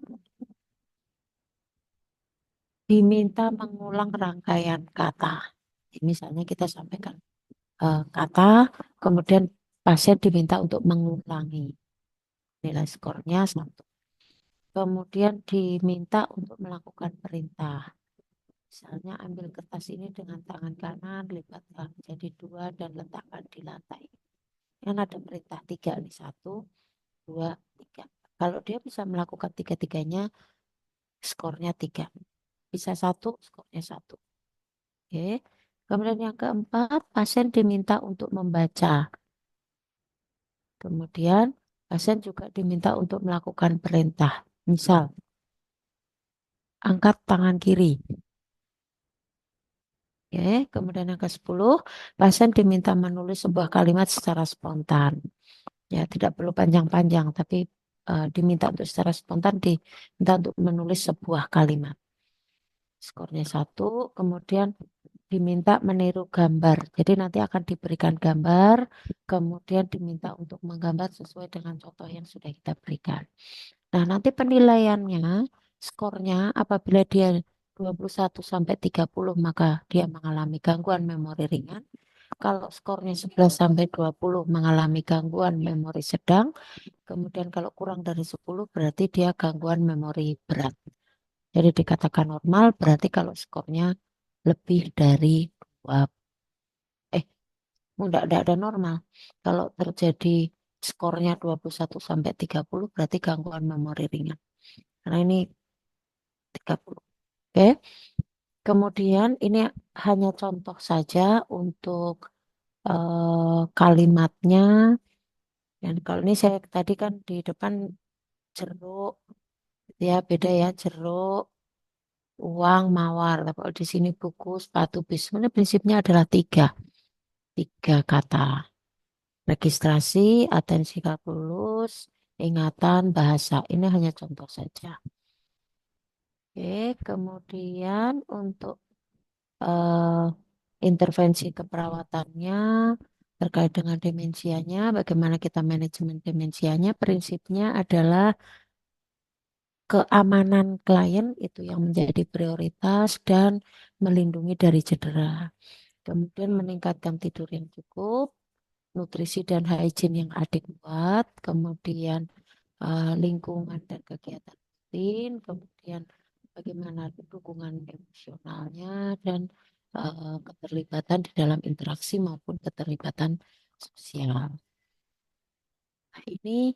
diminta mengulang rangkaian kata. Misalnya kita sampaikan kata, kemudian pasien diminta untuk mengulangi. Nilai skornya 1. Kemudian diminta untuk melakukan perintah. Misalnya ambil kertas ini dengan tangan kanan, lipatlah menjadi 2 dan letakkan di lantai. Kan ada perintah 3 nih, 1, 2, 3. Kalau dia bisa melakukan 3-tiganya, skornya 3. Bisa 1, skornya 1. Oke. Kemudian yang keempat, pasien diminta untuk membaca. Kemudian pasien juga diminta untuk melakukan perintah. Misal, angkat tangan kiri. Oke, kemudian yang ke-10, pasien diminta menulis sebuah kalimat secara spontan. Ya, tidak perlu panjang-panjang, tapi diminta untuk secara spontan, diminta untuk menulis sebuah kalimat. Skornya 1, kemudian diminta meniru gambar. Jadi nanti akan diberikan gambar, kemudian diminta untuk menggambar sesuai dengan contoh yang sudah kita berikan. Nah, nanti penilaiannya, skornya apabila dia 21 sampai 30 maka dia mengalami gangguan memori ringan. Kalau skornya 11 sampai 20 mengalami gangguan memori sedang. Kemudian kalau kurang dari 10 berarti dia gangguan memori berat. Jadi dikatakan normal berarti kalau skornya lebih dari 2. Enggak ada normal. Kalau terjadi skornya 21 sampai 30 berarti gangguan memori ringan. Karena ini 30. Oke. Kemudian ini hanya contoh saja untuk kalimatnya. Dan kalau ini saya tadi kan di depan jeruk, ya beda ya, jeruk, uang, mawar. Kalau di sini buku, sepatu, bis. Sebenarnya prinsipnya adalah 3 kata. Registrasi, atensi kalkulus, ingatan, bahasa. Ini hanya contoh saja. Oke, kemudian untuk intervensi keperawatannya terkait dengan demensianya, bagaimana kita manajemen demensianya, prinsipnya adalah keamanan klien itu yang menjadi prioritas dan melindungi dari cedera. Kemudian meningkatkan tidur yang cukup, nutrisi dan hygiene yang adik buat, kemudian lingkungan dan kegiatan rutin, kemudian bagaimana dukungan emosionalnya dan keterlibatan di dalam interaksi maupun keterlibatan sosial. Nah, ini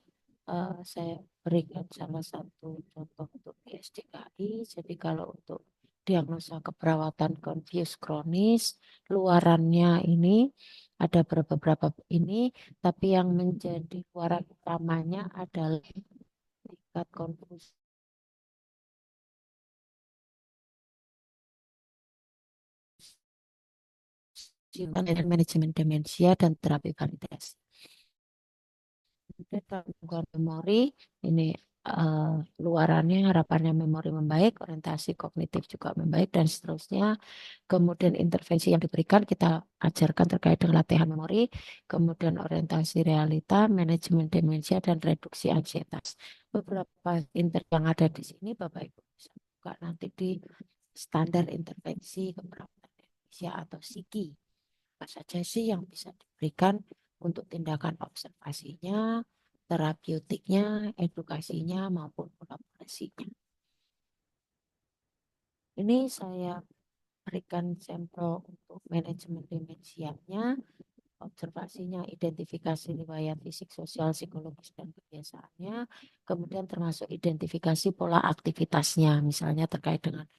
saya berikan salah satu contoh untuk PSDKI. Jadi kalau untuk diagnosa keperawatan confuse kronis, luarannya ini ada beberapa ini, tapi yang menjadi luaran utamanya adalah tingkat konfusi dan manajemen demensia dan terapi validasi. Kemudian gangguan memori ini luarannya harapannya memori membaik, orientasi kognitif juga membaik dan seterusnya. Kemudian intervensi yang diberikan kita ajarkan terkait dengan latihan memori, kemudian orientasi realita, manajemen demensia dan reduksi ansietas. Beberapa yang ada di sini Bapak Ibu bisa buka nanti di standar intervensi keperawatan demensia atau SIKI. Apa saja sih yang bisa diberikan untuk tindakan observasinya, terapeutiknya, edukasinya maupun kolaborasinya. Ini saya berikan sampel untuk manajemen demensianya, observasinya, identifikasi riwayat fisik, sosial, psikologis, dan kebiasaannya, kemudian termasuk identifikasi pola aktivitasnya, misalnya terkait dengan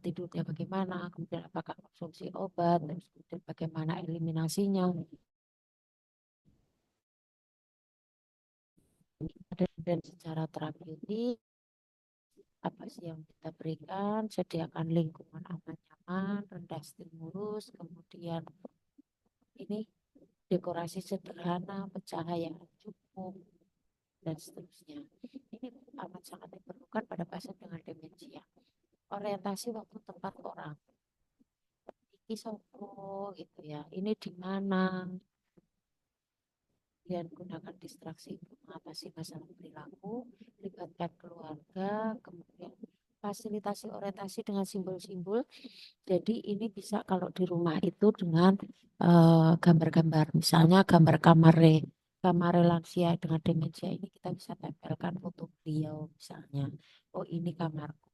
tidurnya bagaimana, kemudian apakah konsumsi obat, dan kemudian bagaimana eliminasinya, dan secara terapeutik apa sih yang kita berikan, sediakan lingkungan aman nyaman, rendah stimulus, kemudian ini dekorasi sederhana, pencahayaan cukup, dan seterusnya. Ini amat sangat diperlukan pada pasien dengan demensia. Orientasi waktu tempat orang, iki sopo gitu ya, ini di mana, dan gunakan distraksi untuk mengatasi masalah perilaku, libatkan keluarga, kemudian fasilitasi orientasi dengan simbol-simbol. Jadi ini bisa kalau di rumah itu dengan gambar-gambar, misalnya gambar kamar lansia dengan demensia ini kita bisa tempelkan foto beliau misalnya. Oh ini kamarku.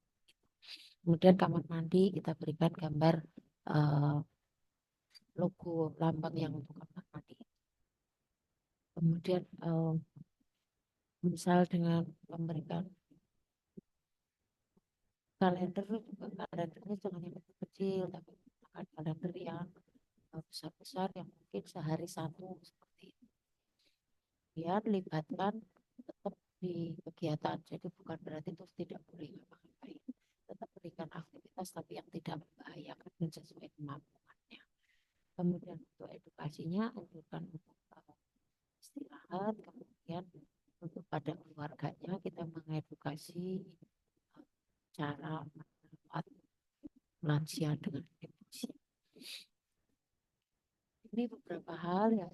Kemudian kamar mandi kita berikan gambar logo lambang yang untuk kamar mandi. Kemudian misal dengan memberikan kalender, kalendernya jangan yang kecil, tapi kalender yang besar-besar yang mungkin sehari satu seperti itu. Biar libatkan tetap di kegiatan, jadi bukan berarti terus tidak boleh ngapa-ngapain, tetap berikan aktivitas tapi yang tidak membahayakan dan sesuai kemampuannya. Kemudian untuk edukasinya anjurkan untuk istirahat, kemudian untuk pada keluarganya kita mengedukasi cara merawat lansia dengan demensia. Ini beberapa hal yang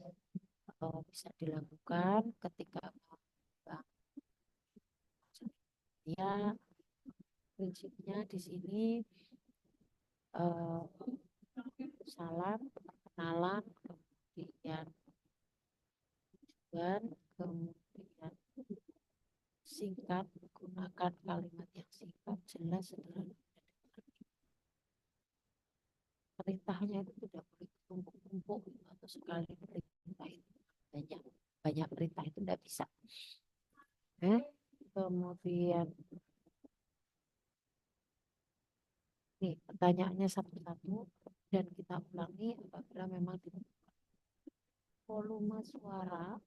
bisa dilakukan ketika ya, prinsipnya di sini salam, perkenalan, kemudian tujuan, kemudian singkat, gunakan kalimat yang singkat, jelas, sederhana. Perintahnya itu tidak boleh tumpuk-tumpuk atau sekali perintah itu banyak perintah itu tidak bisa. Kemudian nih pertanyaannya satu-satu dan kita ulangi apabila memang dibutuhkan. Volume suara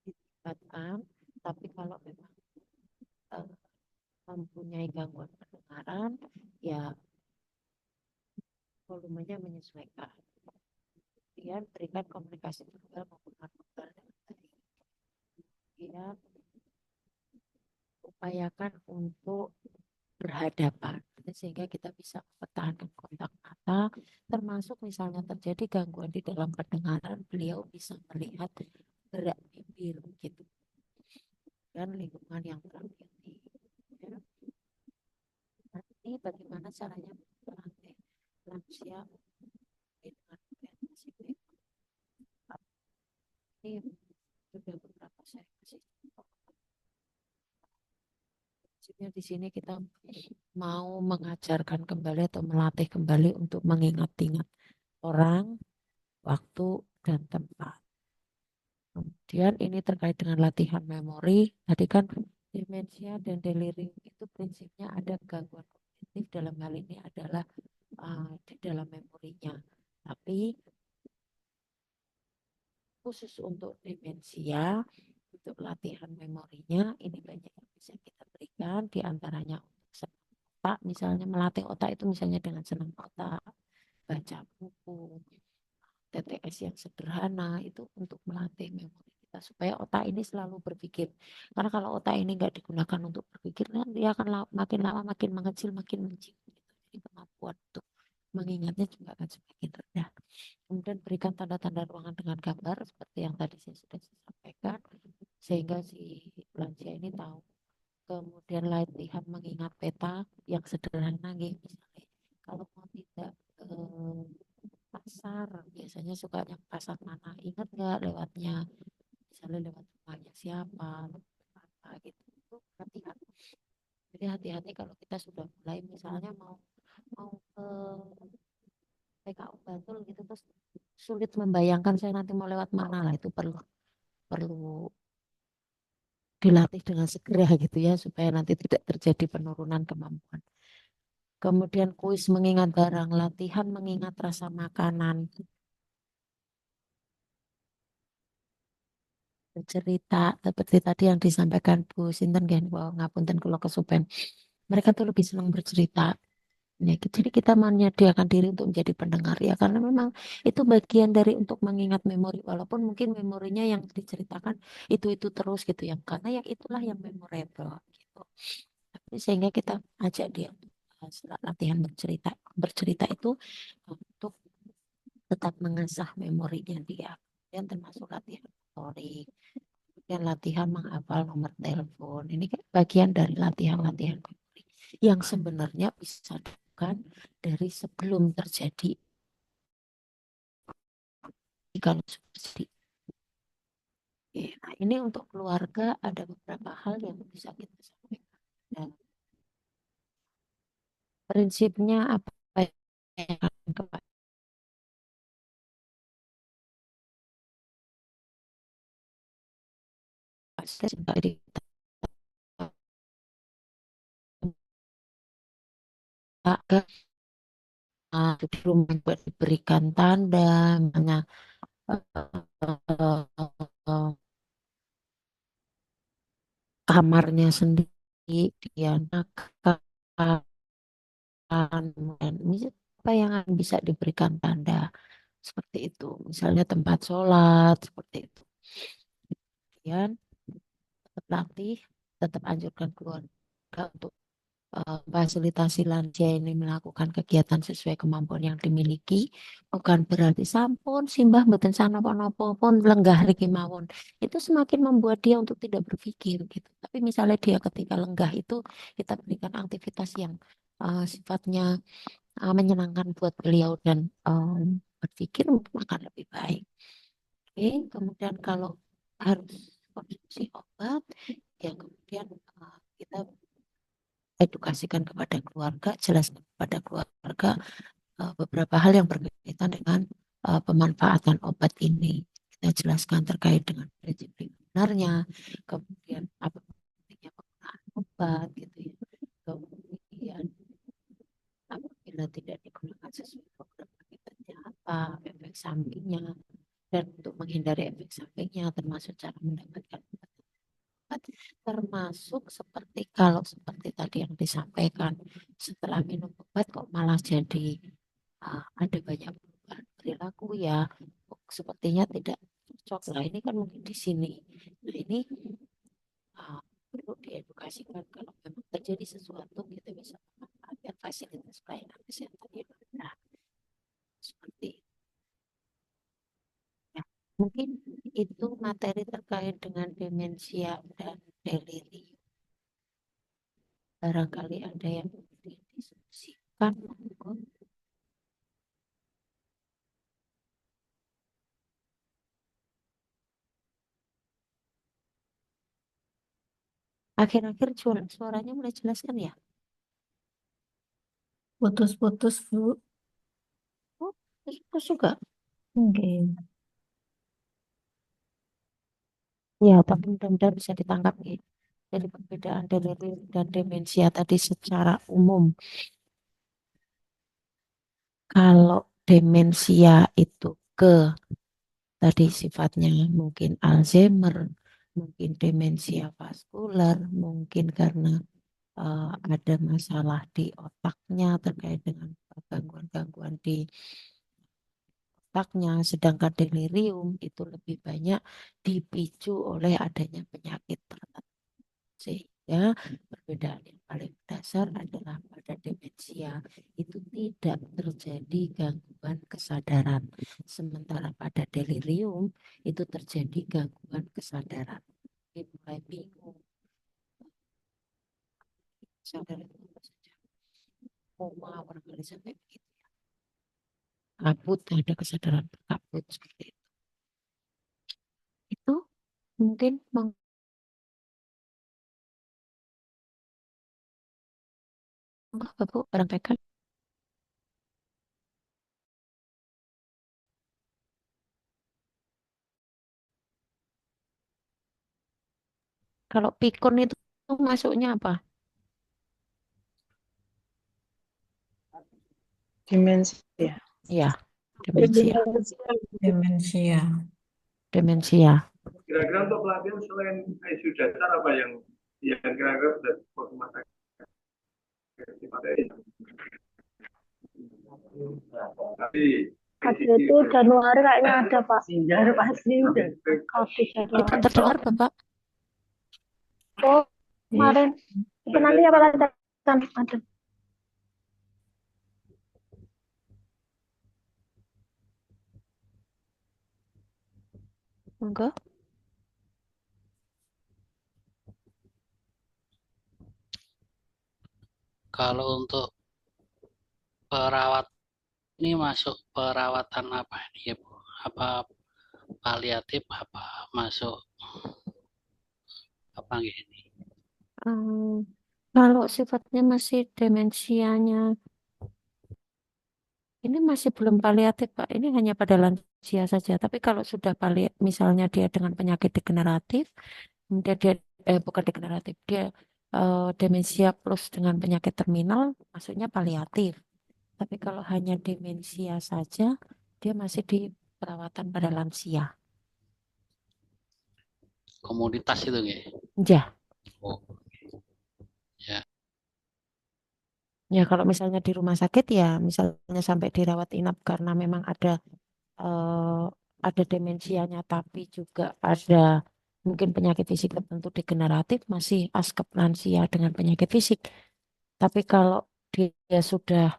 ditingkatkan, tapi kalau memang mempunyai gangguan pendengaran, ya volumenya menyesuaikan. Kemudian berikan komunikasi verbal maupun non-verbal dengan baik. Kemudian upayakan untuk berhadapan sehingga kita bisa mempertahankan kontak mata, termasuk misalnya terjadi gangguan di dalam pendengaran, beliau bisa melihat gerak bibir gitu dan lingkungan yang terangkiti. Ya. Nanti bagaimana caranya melatih lansia dengan orientasi sudah beberapa saya kasih contoh. Maksudnya di sini kita mau mengajarkan kembali atau melatih kembali untuk mengingat-ingat orang, waktu, dan tempat. Kemudian ini terkait dengan latihan memori. Tadi kan demensia dan delirium itu prinsipnya ada gangguan kognitif, dalam hal ini adalah di dalam memorinya. Tapi khusus untuk demensia, untuk latihan memorinya, ini banyak yang bisa kita berikan, diantaranya untuk senam otak, misalnya melatih otak itu misalnya dengan senam otak, baca buku, TTS yang sederhana, itu untuk melatih memori kita, supaya otak ini selalu berpikir. Karena kalau otak ini nggak digunakan untuk berpikir, kan dia akan makin lama makin mengecil, makin mencil. Jadi kemampuan untuk mengingatnya juga akan semakin rendah. Kemudian berikan tanda-tanda ruangan dengan gambar seperti yang tadi saya sudah sampaikan, sehingga si lansia ini tahu. Kemudian latihan mengingat peta yang sederhana, misalnya kalau mau tidak pasar, biasanya sukanya pasar mana, ingat nggak lewatnya, misalnya lewat rumahnya siapa, apa gitu. Itu latihan. Jadi hati-hati kalau kita sudah mulai misalnya mau ke PKU Bantul gitu, terus sulit membayangkan saya nanti mau lewat mana, lah itu perlu perlu dilatih dengan segera gitu ya, supaya nanti tidak terjadi penurunan kemampuan. Kemudian kuis mengingat barang, latihan mengingat rasa makanan, bercerita seperti tadi yang disampaikan Bu Sinten kan, bahwa ngapunten kula kesupen. Mereka tuh lebih senang bercerita. Ya, jadi kita menyediakan diri untuk menjadi pendengar ya, karena memang itu bagian dari untuk mengingat memori, walaupun mungkin memorinya yang diceritakan itu terus gitu ya, karena yang itulah yang memorable gitu. Tapi sehingga kita ajak dia latihan bercerita. Bercerita itu untuk tetap mengasah memorinya dia. Dan termasuk latihan motorik dan latihan menghafal nomor telepon. Ini kan bagian dari latihan-latihan memori yang sebenarnya bisa dilakukan dari sebelum terjadi. Kalau seperti nah, ini untuk keluarga ada beberapa hal yang bisa kita sampaikan. Dan prinsipnya apa yang akan kepada jadi kita di rumah juga diberikan tanda, misalnya kamarnya sendiri dia nakal, dan apa yang bisa diberikan tanda seperti itu, misalnya tempat sholat seperti itu. Kemudian tetap latih, tetap anjurkan keluarga untuk fasilitasi lansia ini melakukan kegiatan sesuai kemampuan yang dimiliki, bukan berarti sampun simbah mboten sanapa-napa pun lenggah riki mawon. Itu semakin membuat dia untuk tidak berpikir gitu. Tapi misalnya dia ketika lenggah itu kita berikan aktivitas yang sifatnya menyenangkan buat beliau dan berpikir, mungkin akan lebih baik. Oke, kemudian kalau harus konsumsi obat, ya kemudian kita edukasikan kepada keluarga, jelaskan kepada keluarga beberapa hal yang berkaitan dengan pemanfaatan obat ini. Kita jelaskan terkait dengan prinsip sebenarnya, kemudian apa pentingnya penggunaan obat gitu ya. Kemudian apabila tidak digunakan sesuai program akibatnya apa, efek sampingnya, dan untuk menghindari efek sampingnya termasuk cara mendapatkan obat, termasuk seperti kalau seperti tadi yang disampaikan, setelah minum obat kok malah jadi ada banyak perubahan perilaku ya, sepertinya tidak cocok lah, ini kan mungkin di sini. Nah ini perlu diedukasikan, kalau memang terjadi sesuatu kita bisa memanfaatkan fasilitas pelayanan kesehatan yang ada seperti itu. Ya, mungkin itu materi terkait dengan demensia dan delirium. Barangkali ada yang didiskusikan. Akhir-akhir suaranya mulai jelas kan ya? Putus-putus, Bu. Oh, terus juga. Oke. Ya, tapi mudah-mudahan bisa ditangkap ya. Jadi perbedaan delirium dan demensia tadi secara umum. Kalau demensia itu ke tadi sifatnya mungkin Alzheimer, mungkin demensia vaskular, mungkin karena ada masalah di otaknya terkait dengan gangguan-gangguan di otaknya, sedangkan delirium itu lebih banyak dipicu oleh adanya penyakit tertentu. Sehingga perbedaan yang paling dasar adalah pada demensia itu tidak terjadi gangguan kesadaran. Sementara pada delirium itu terjadi gangguan kesadaran. Dia mulai bingung, kesadaran itu apa saja. Koma barangkali sampai begitu. Kabut, ada kesadaran kabut seperti itu. Itu mungkin Bapak barangkali kalau pikun itu masuknya apa? Demensia. Iya, demensia. Demensia. Demensia. Kira-kira untuk pelatihan selain ICU dasar apa yang kira-kira sudah support rumah sakit tapi itu Januari kayaknya ada Pak. Sinjar pasti udah. Covid Tidak Januari. terdengar Bapak. Oh, kemarin itu nanti apa lagi ada. Enggak. Kalau untuk perawat ini masuk perawatan apa ini ya Bu? Apa paliatif apa masuk apa gini? Kalau sifatnya masih demensianya, ini masih belum paliatif Pak. Ini hanya pada lansia saja. Tapi kalau sudah misalnya dia dengan penyakit degeneratif, kemudian dia bukan degeneratif, dia demensia plus dengan penyakit terminal, maksudnya paliatif. Tapi kalau hanya demensia saja, dia masih di perawatan pada lansia. Komunitas itu ya? Ya. Oh. Ya. Ya kalau misalnya di rumah sakit ya, misalnya sampai dirawat inap karena memang ada demensianya, tapi juga ada mungkin penyakit fisik tertentu degeneratif, masih askep lansia dengan penyakit fisik. Tapi kalau dia sudahlah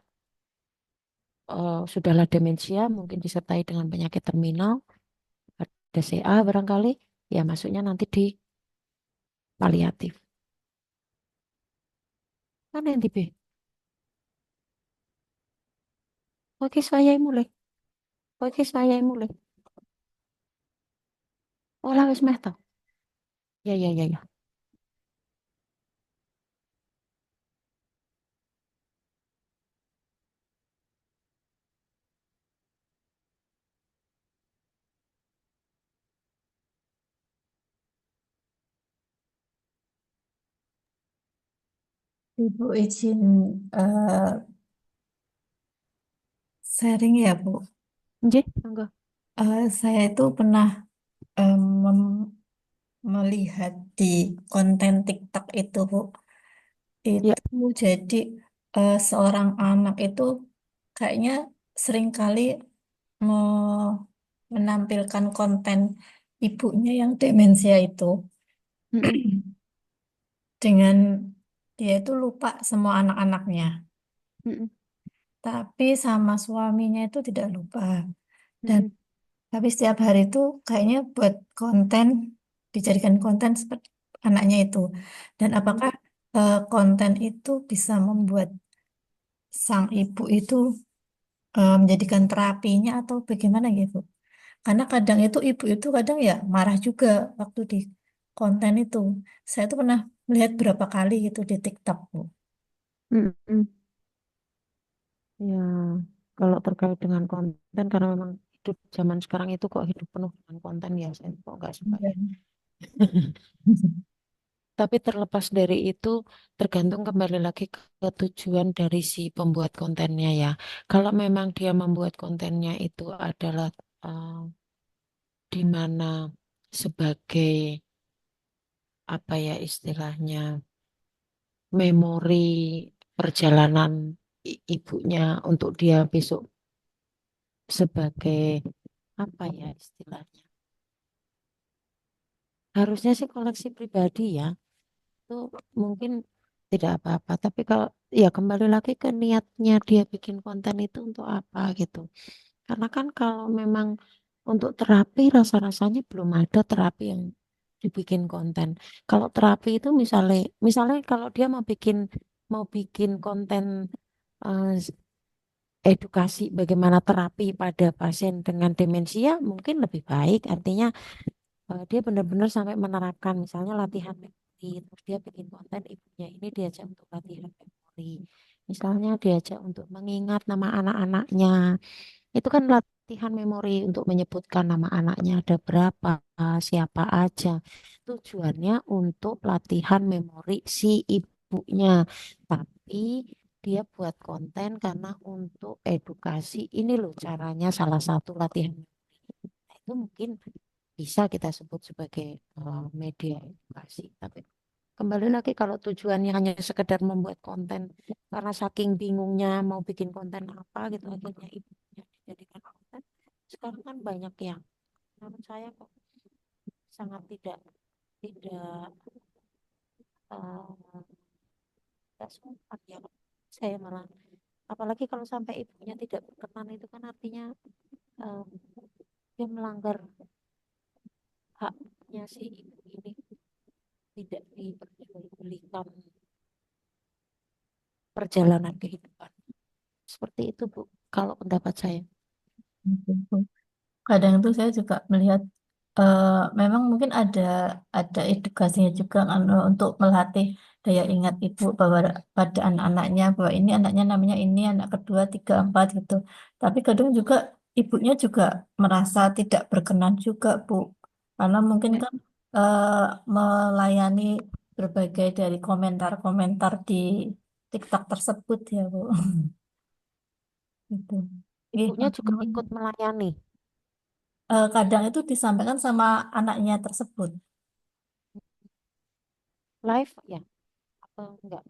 demensia, mungkin disertai dengan penyakit terminal, ada CA barangkali, ya masuknya nanti di paliatif. Mana yang di B? Oke, saya mulai. Oke, saya mulai. Oh, lah wis meh toh. Ya, ya, ya, ya. Ibu izin sharing ya, Bu. Nggih, monggo. Saya itu pernah melihat di konten TikTok itu, Bu. Ya, Itu jadi seorang anak itu kayaknya seringkali me- menampilkan konten ibunya yang demensia itu mm-mm, dengan dia itu lupa semua anak-anaknya, mm-mm, tapi sama suaminya itu tidak lupa. Dan mm-mm, tapi setiap hari itu kayaknya buat konten, dijadikan konten seperti anaknya itu. Dan apakah konten itu bisa membuat sang ibu itu menjadikan terapinya atau bagaimana gitu? Karena kadang itu ibu itu kadang ya marah juga waktu di konten itu. Saya tuh pernah melihat berapa kali gitu di TikTok, Bu. Mm-mm. Ya, kalau terkait dengan konten, karena memang hidup zaman sekarang itu kok hidup penuh dengan konten ya, saya kok nggak suka Iya. ya. Tapi terlepas dari itu, tergantung kembali lagi ke tujuan dari si pembuat kontennya ya. Kalau memang dia membuat kontennya itu adalah eh, di mana sebagai apa ya istilahnya memori perjalanan ibunya untuk dia besok sebagai apa ya istilahnya. Harusnya sih koleksi pribadi ya. Itu mungkin tidak apa-apa. Tapi kalau ya kembali lagi ke niatnya dia bikin konten itu untuk apa gitu. Karena kan kalau memang untuk terapi rasa-rasanya belum ada terapi yang dibikin konten. Kalau terapi itu misalnya misalnya kalau dia mau bikin konten eh, edukasi bagaimana terapi pada pasien dengan demensia mungkin lebih baik. Artinya dia benar-benar sampai menerapkan misalnya latihan memori terus dia bikin konten ibunya ini diajak untuk latihan memori misalnya diajak untuk mengingat nama anak-anaknya itu kan latihan memori untuk menyebutkan nama anaknya ada berapa siapa aja tujuannya untuk latihan memori si ibunya tapi dia buat konten karena untuk edukasi ini loh caranya salah satu latihan memori. Nah, itu mungkin bisa kita sebut sebagai media edukasi. Tapi kembali lagi kalau tujuannya hanya sekedar membuat konten karena saking bingungnya mau bikin konten apa gitu akhirnya ibunya dijadikan konten. Sekarang kan banyak yang menurut saya kok sangat tidak tidak eh, tidak sempat ya. Saya malah apalagi kalau sampai ibunya tidak berkenan itu kan artinya eh, dia melanggar haknya si ibu ini tidak diperjualbelikan perjalanan kehidupan. Seperti itu, Bu. Kalau pendapat saya. Gitu. Kadang tuh saya juga melihat eh, memang mungkin ada edukasinya juga kan, untuk melatih daya ingat ibu bahwa pada anak-anaknya bahwa ini anaknya namanya ini anak kedua tiga empat gitu. Tapi kadang juga ibunya juga merasa tidak berkenan juga Bu karena mungkin Ya, kan eh, melayani berbagai dari komentar-komentar di TikTok tersebut ya Bu. Gitu. Ih, ibunya juga ikut melayani kadang itu disampaikan sama anaknya tersebut. live ya atau enggak?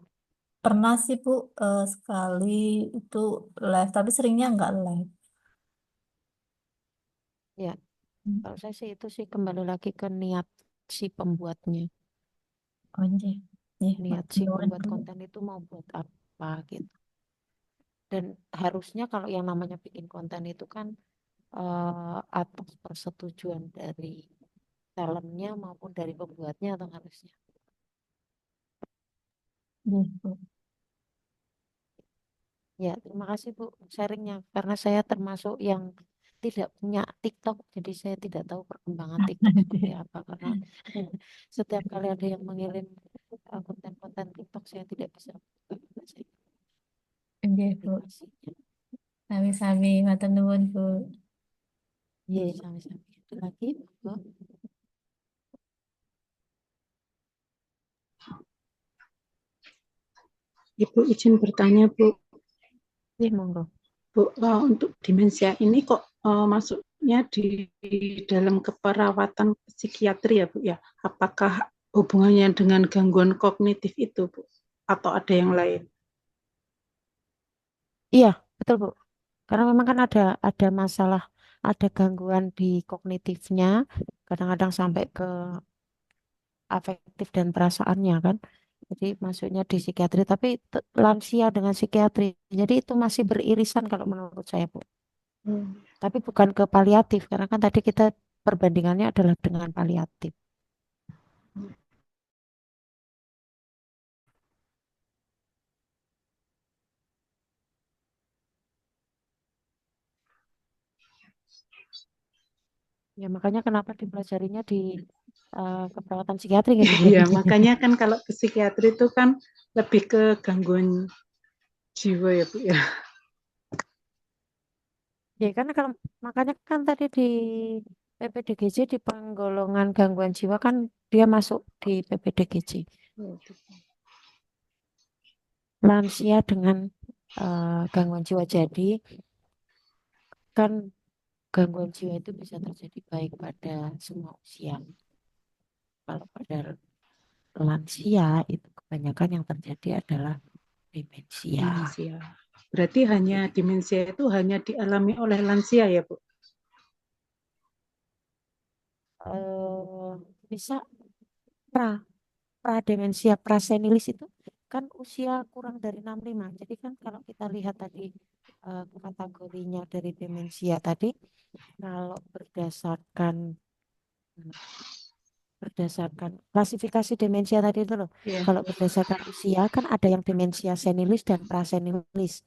Pernah sih Bu, sekali itu live, tapi seringnya nggak live. Ya, kalau saya sih itu sih kembali lagi ke niat si pembuatnya. Oh iya, iya, Mak. Niat si Nuwun, pembuat Bu. konten itu mau buat apa gitu. Dan harusnya kalau yang namanya bikin konten itu kan atas persetujuan dari talentnya maupun dari pembuatnya atau harusnya. Iya, Bu. Ya, terima kasih Bu sharingnya. Karena saya termasuk yang tidak punya TikTok, jadi saya tidak tahu perkembangan TikTok seperti apa. Karena setiap kali ada yang mengirim konten-konten TikTok, saya tidak bisa buka Iya, Bu. aplikasinya. Sami-sami, matur nuwun, Bu. Iya, sama-sama. Ada lagi, Bu? Ibu izin bertanya, Bu. Iya, monggo. Bu, untuk demensia ini kok masuknya di dalam keperawatan psikiatri ya, Bu ya? Apakah hubungannya dengan gangguan kognitif itu, Bu? Atau ada yang lain? Iya, betul Bu. Karena memang kan ada masalah, ada gangguan di kognitifnya, kadang-kadang sampai ke afektif dan perasaannya kan. Jadi masuknya di psikiatri, tapi lansia dengan psikiatri. Jadi itu masih beririsan kalau menurut saya, Bu. Hmm. Tapi bukan ke paliatif, karena kan tadi kita perbandingannya adalah dengan paliatif. Ya makanya kenapa dipelajarinya di keperawatan psikiatri kan Bu? Iya, makanya kan kalau ke psikiatri itu kan lebih ke gangguan jiwa ya Bu ya. Ya karena kalau makanya kan tadi di PPDGJ di penggolongan gangguan jiwa kan dia masuk di PPDGJ. Lansia dengan gangguan jiwa. Jadi kan gangguan jiwa itu bisa terjadi baik pada semua usia. Kalau pada lansia itu kebanyakan yang terjadi adalah demensia. Demensia. Berarti hanya demensia itu hanya dialami oleh lansia ya Bu? Bisa prademensia, prasenilis itu kan usia kurang dari 65. Jadi kan kalau kita lihat tadi kategorinya dari demensia tadi, kalau berdasarkan klasifikasi demensia tadi itu loh. Iya. Kalau berdasarkan usia kan ada yang demensia senilis dan prasenilis.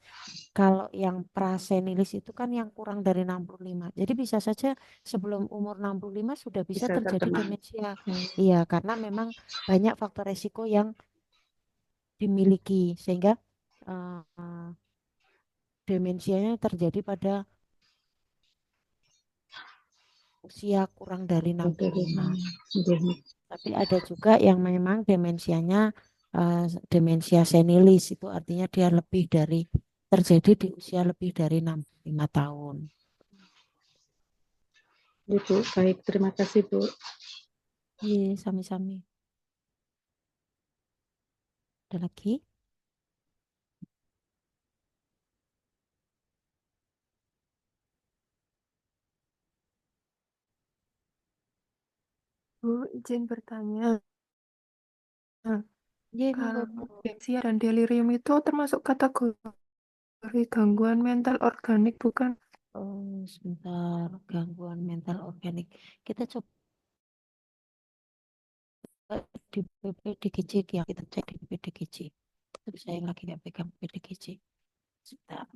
Kalau yang prasenilis itu kan yang kurang dari 65. Jadi bisa saja sebelum umur 65 sudah bisa Bisa terjadi terkena. demensia. Iya, karena memang banyak faktor resiko yang dimiliki sehingga demensianya terjadi pada usia kurang dari 65. Tapi ada juga yang memang demensianya demensia senilis, itu artinya dia terjadi di usia lebih dari 65 tahun. Ibu, baik, terima kasih Bu. Iya, sami-sami. Ada lagi? Bu, izin bertanya. Iya, Kalau monggo, Bu. demensia dan delirium itu termasuk kategori gangguan mental organik, bukan? Oh, sebentar, gangguan mental organik. Kita coba di PPDGJ ya, kita cek di PPDGJ. Tapi saya lagi nggak pegang PPDGJ. Sebentar.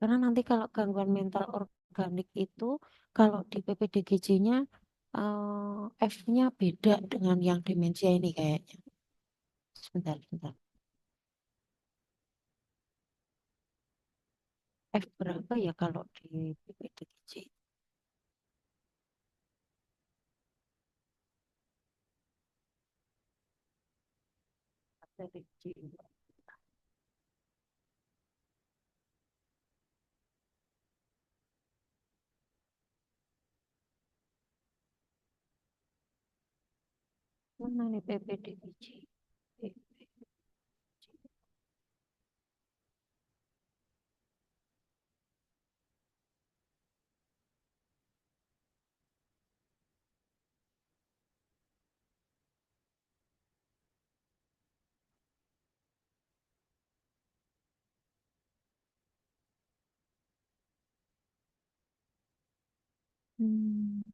Karena nanti kalau gangguan mental organik itu, kalau di PPDGJ-nya F-nya beda dengan yang demensia ini kayaknya. Sebentar, sebentar. F berapa ya kalau di PPDGJ? PPDGJ. Mana nih PPDGJ? Hmm.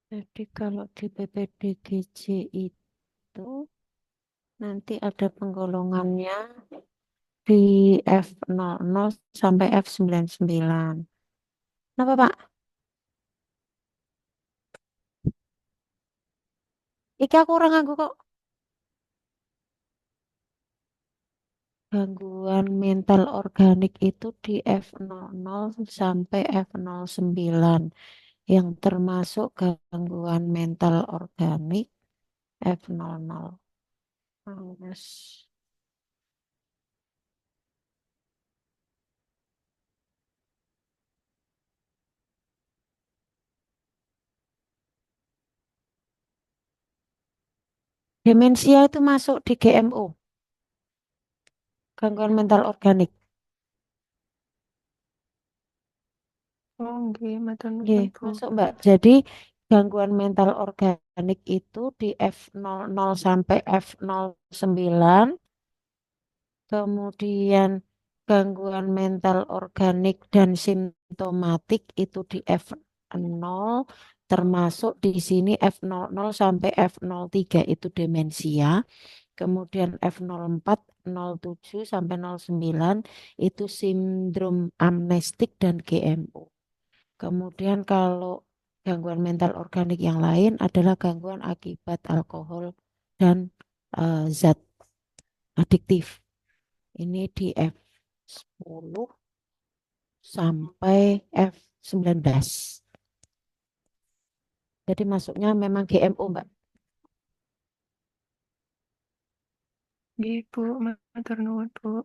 Jadi kalau di PPDGJ itu nanti ada penggolongannya di F00 sampai F99. Kenapa, Pak? Iki aku orang aku kok. Gangguan mental organik itu di F00 sampai F09. Yang termasuk gangguan mental organik F00. Terus demensia itu masuk di GMO, gangguan mental organik. Oh, nggih, matur Nggih, nuwun, Bu. masuk Mbak. Jadi gangguan mental organik itu di F00 sampai F09. Kemudian gangguan mental organik dan simptomatik itu di F0 termasuk di sini F00 sampai F03 itu demensia. Kemudian F04, 07 sampai 09 itu sindrom amnestik dan GMO. Kemudian kalau gangguan mental organik yang lain adalah gangguan akibat alkohol dan zat adiktif. Ini di F10 sampai F19. Jadi masuknya memang GMO, Mbak. Nggih, Bu, matur nuwun, Bu.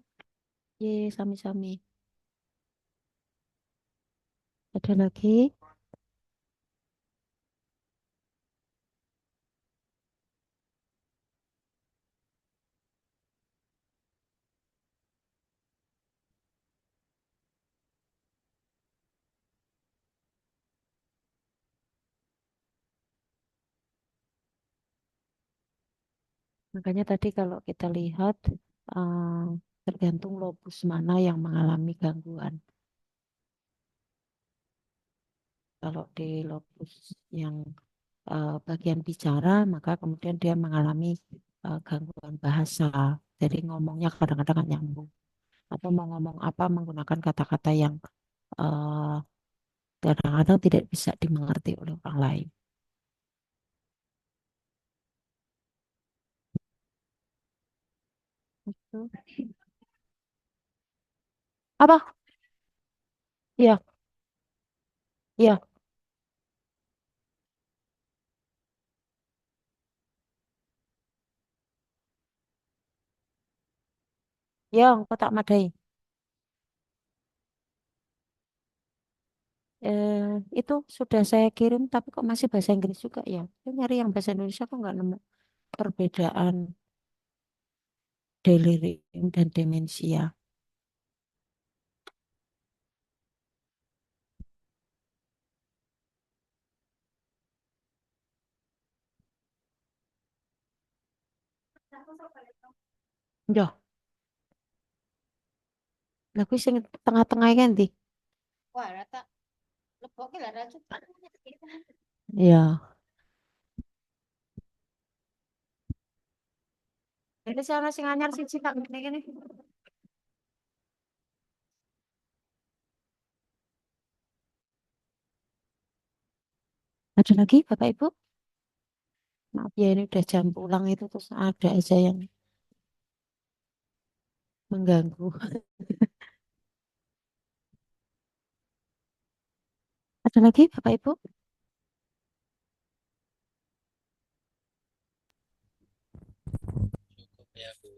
Ye, sami-sami. Ada lagi? Makanya tadi kalau kita lihat tergantung lobus mana yang mengalami gangguan. Kalau di lobus yang bagian bicara, maka kemudian dia mengalami gangguan bahasa. Jadi ngomongnya kadang-kadang nggak nyambung. Atau mau ngomong apa menggunakan kata-kata yang eh, kadang-kadang tidak bisa dimengerti oleh orang lain. Itu. Apa? Iya, iya, iya, kotak madai. Eh, itu sudah saya kirim, tapi kok masih bahasa Inggris juga ya? Saya nyari yang bahasa Indonesia kok nggak nemu perbedaan delirium dan demensia. Ya, lagu sing tengah-tengah kan di. Wah, rata leboke lah rata. Ya, ini saya sing anyar siji tak ngene. Ada lagi Bapak Ibu? Maaf ya ini udah jam pulang itu terus ada aja yang mengganggu. Ada lagi Bapak Ibu? Cukup ya, Bu.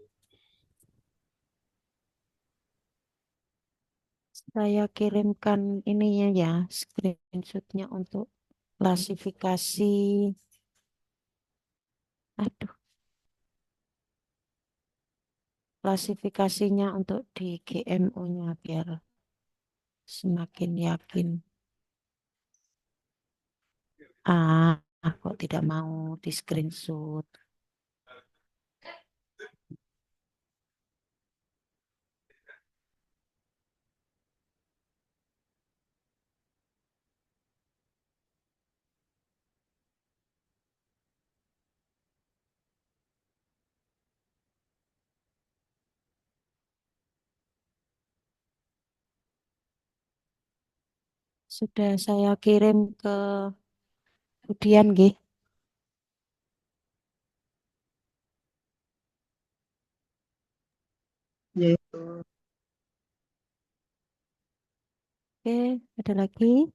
Saya kirimkan ininya ya, screenshotnya untuk klasifikasi. Aduh, klasifikasinya untuk di GMO-nya biar semakin yakin. Kok tidak mau di screenshot. Sudah saya kirim ke Budian nggih. Yaitu Oke, ada lagi?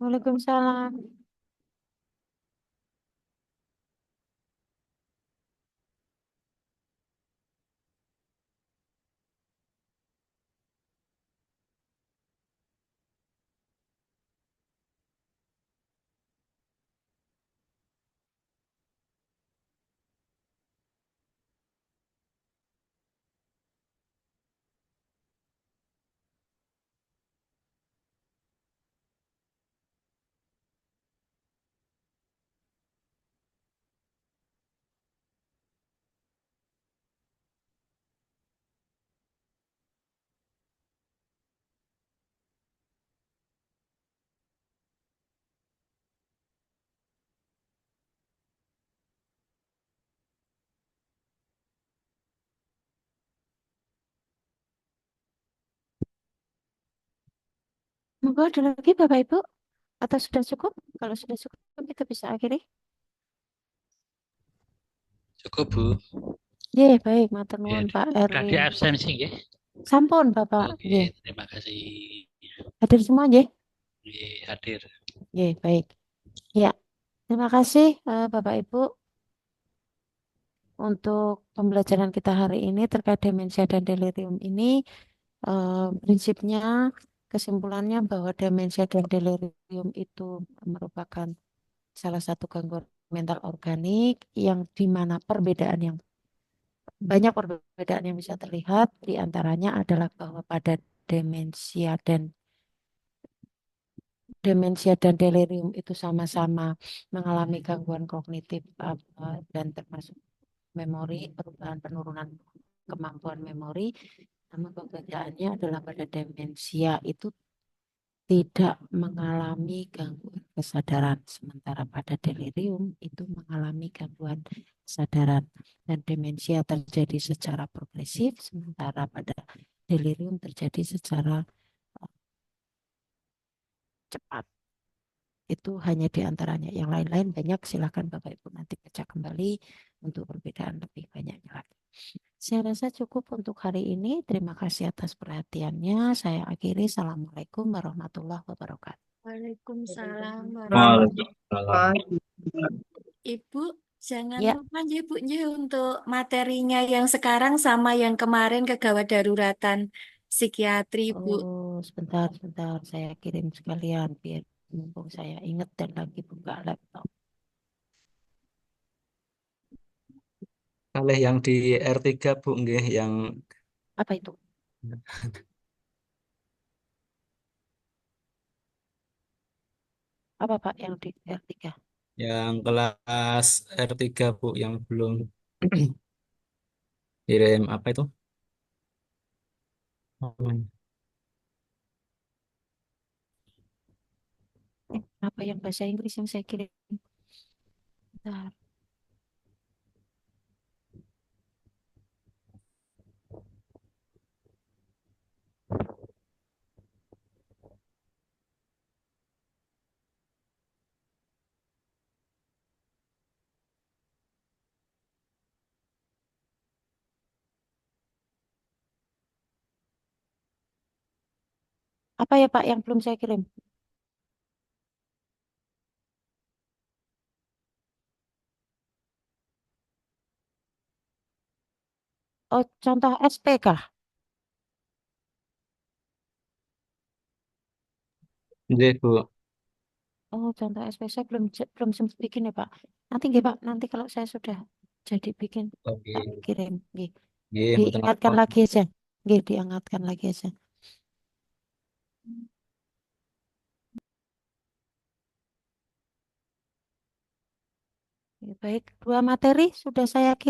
Waalaikumsalam. Monggo ada lagi Bapak Ibu? Atau sudah cukup? Kalau sudah cukup kita bisa akhiri. Cukup, Bu. Ye, baik, matur Ya, nuwun Pak berarti Erwin. absensi nggih. Sampun Bapak. Oke, Ye, terima kasih. hadir semua ye? Ye, hadir. Ye, baik. Ya, terima kasih Bapak Ibu untuk pembelajaran kita hari ini terkait demensia dan delirium ini. Prinsipnya, kesimpulannya bahwa demensia dan delirium itu merupakan salah satu gangguan mental organik yang di mana banyak perbedaan yang bisa terlihat, di antaranya adalah bahwa pada demensia dan delirium itu sama-sama mengalami gangguan kognitif dan termasuk memori, perubahan penurunan kemampuan memori. Namun perbedaannya adalah pada demensia itu tidak mengalami gangguan kesadaran, sementara pada delirium itu mengalami gangguan kesadaran dan demensia terjadi secara progresif, sementara pada delirium terjadi secara cepat. Itu hanya di antaranya. Yang lain-lain banyak, silakan Bapak Ibu nanti baca kembali untuk perbedaan lebih banyaknya lagi. Saya rasa cukup untuk hari ini. Terima kasih atas perhatiannya. Saya akhiri. Assalamualaikum warahmatullahi wabarakatuh. Waalaikumsalam Waalaikumsalam. Ibu, jangan Ya, lupa ya Bu ya, untuk materinya yang sekarang sama yang kemarin kegawat daruratan psikiatri Bu. sebentar. Saya kirim sekalian biar mumpung saya ingat dan lagi buka laptop. Kalih yang di R3 Bu nggih yang Apa itu? Apa Pak yang di R3? kelas R3 Bu yang belum kirim apa itu? Apa yang bahasa Inggris yang saya kirim? Bentar. Apa ya Pak yang belum saya kirim? Oh, contoh SP kah? Nggih Bu. Oh, contoh SP saya belum sempat bikin ya Pak. Nanti nggih Pak, nanti kalau saya sudah jadi bikin Oke. tak kirim. Nggih. Nggih mboten Diingatkan apa. lagi aja. Nggih, diingatkan lagi aja. Ya, baik, dua materi sudah saya kirim.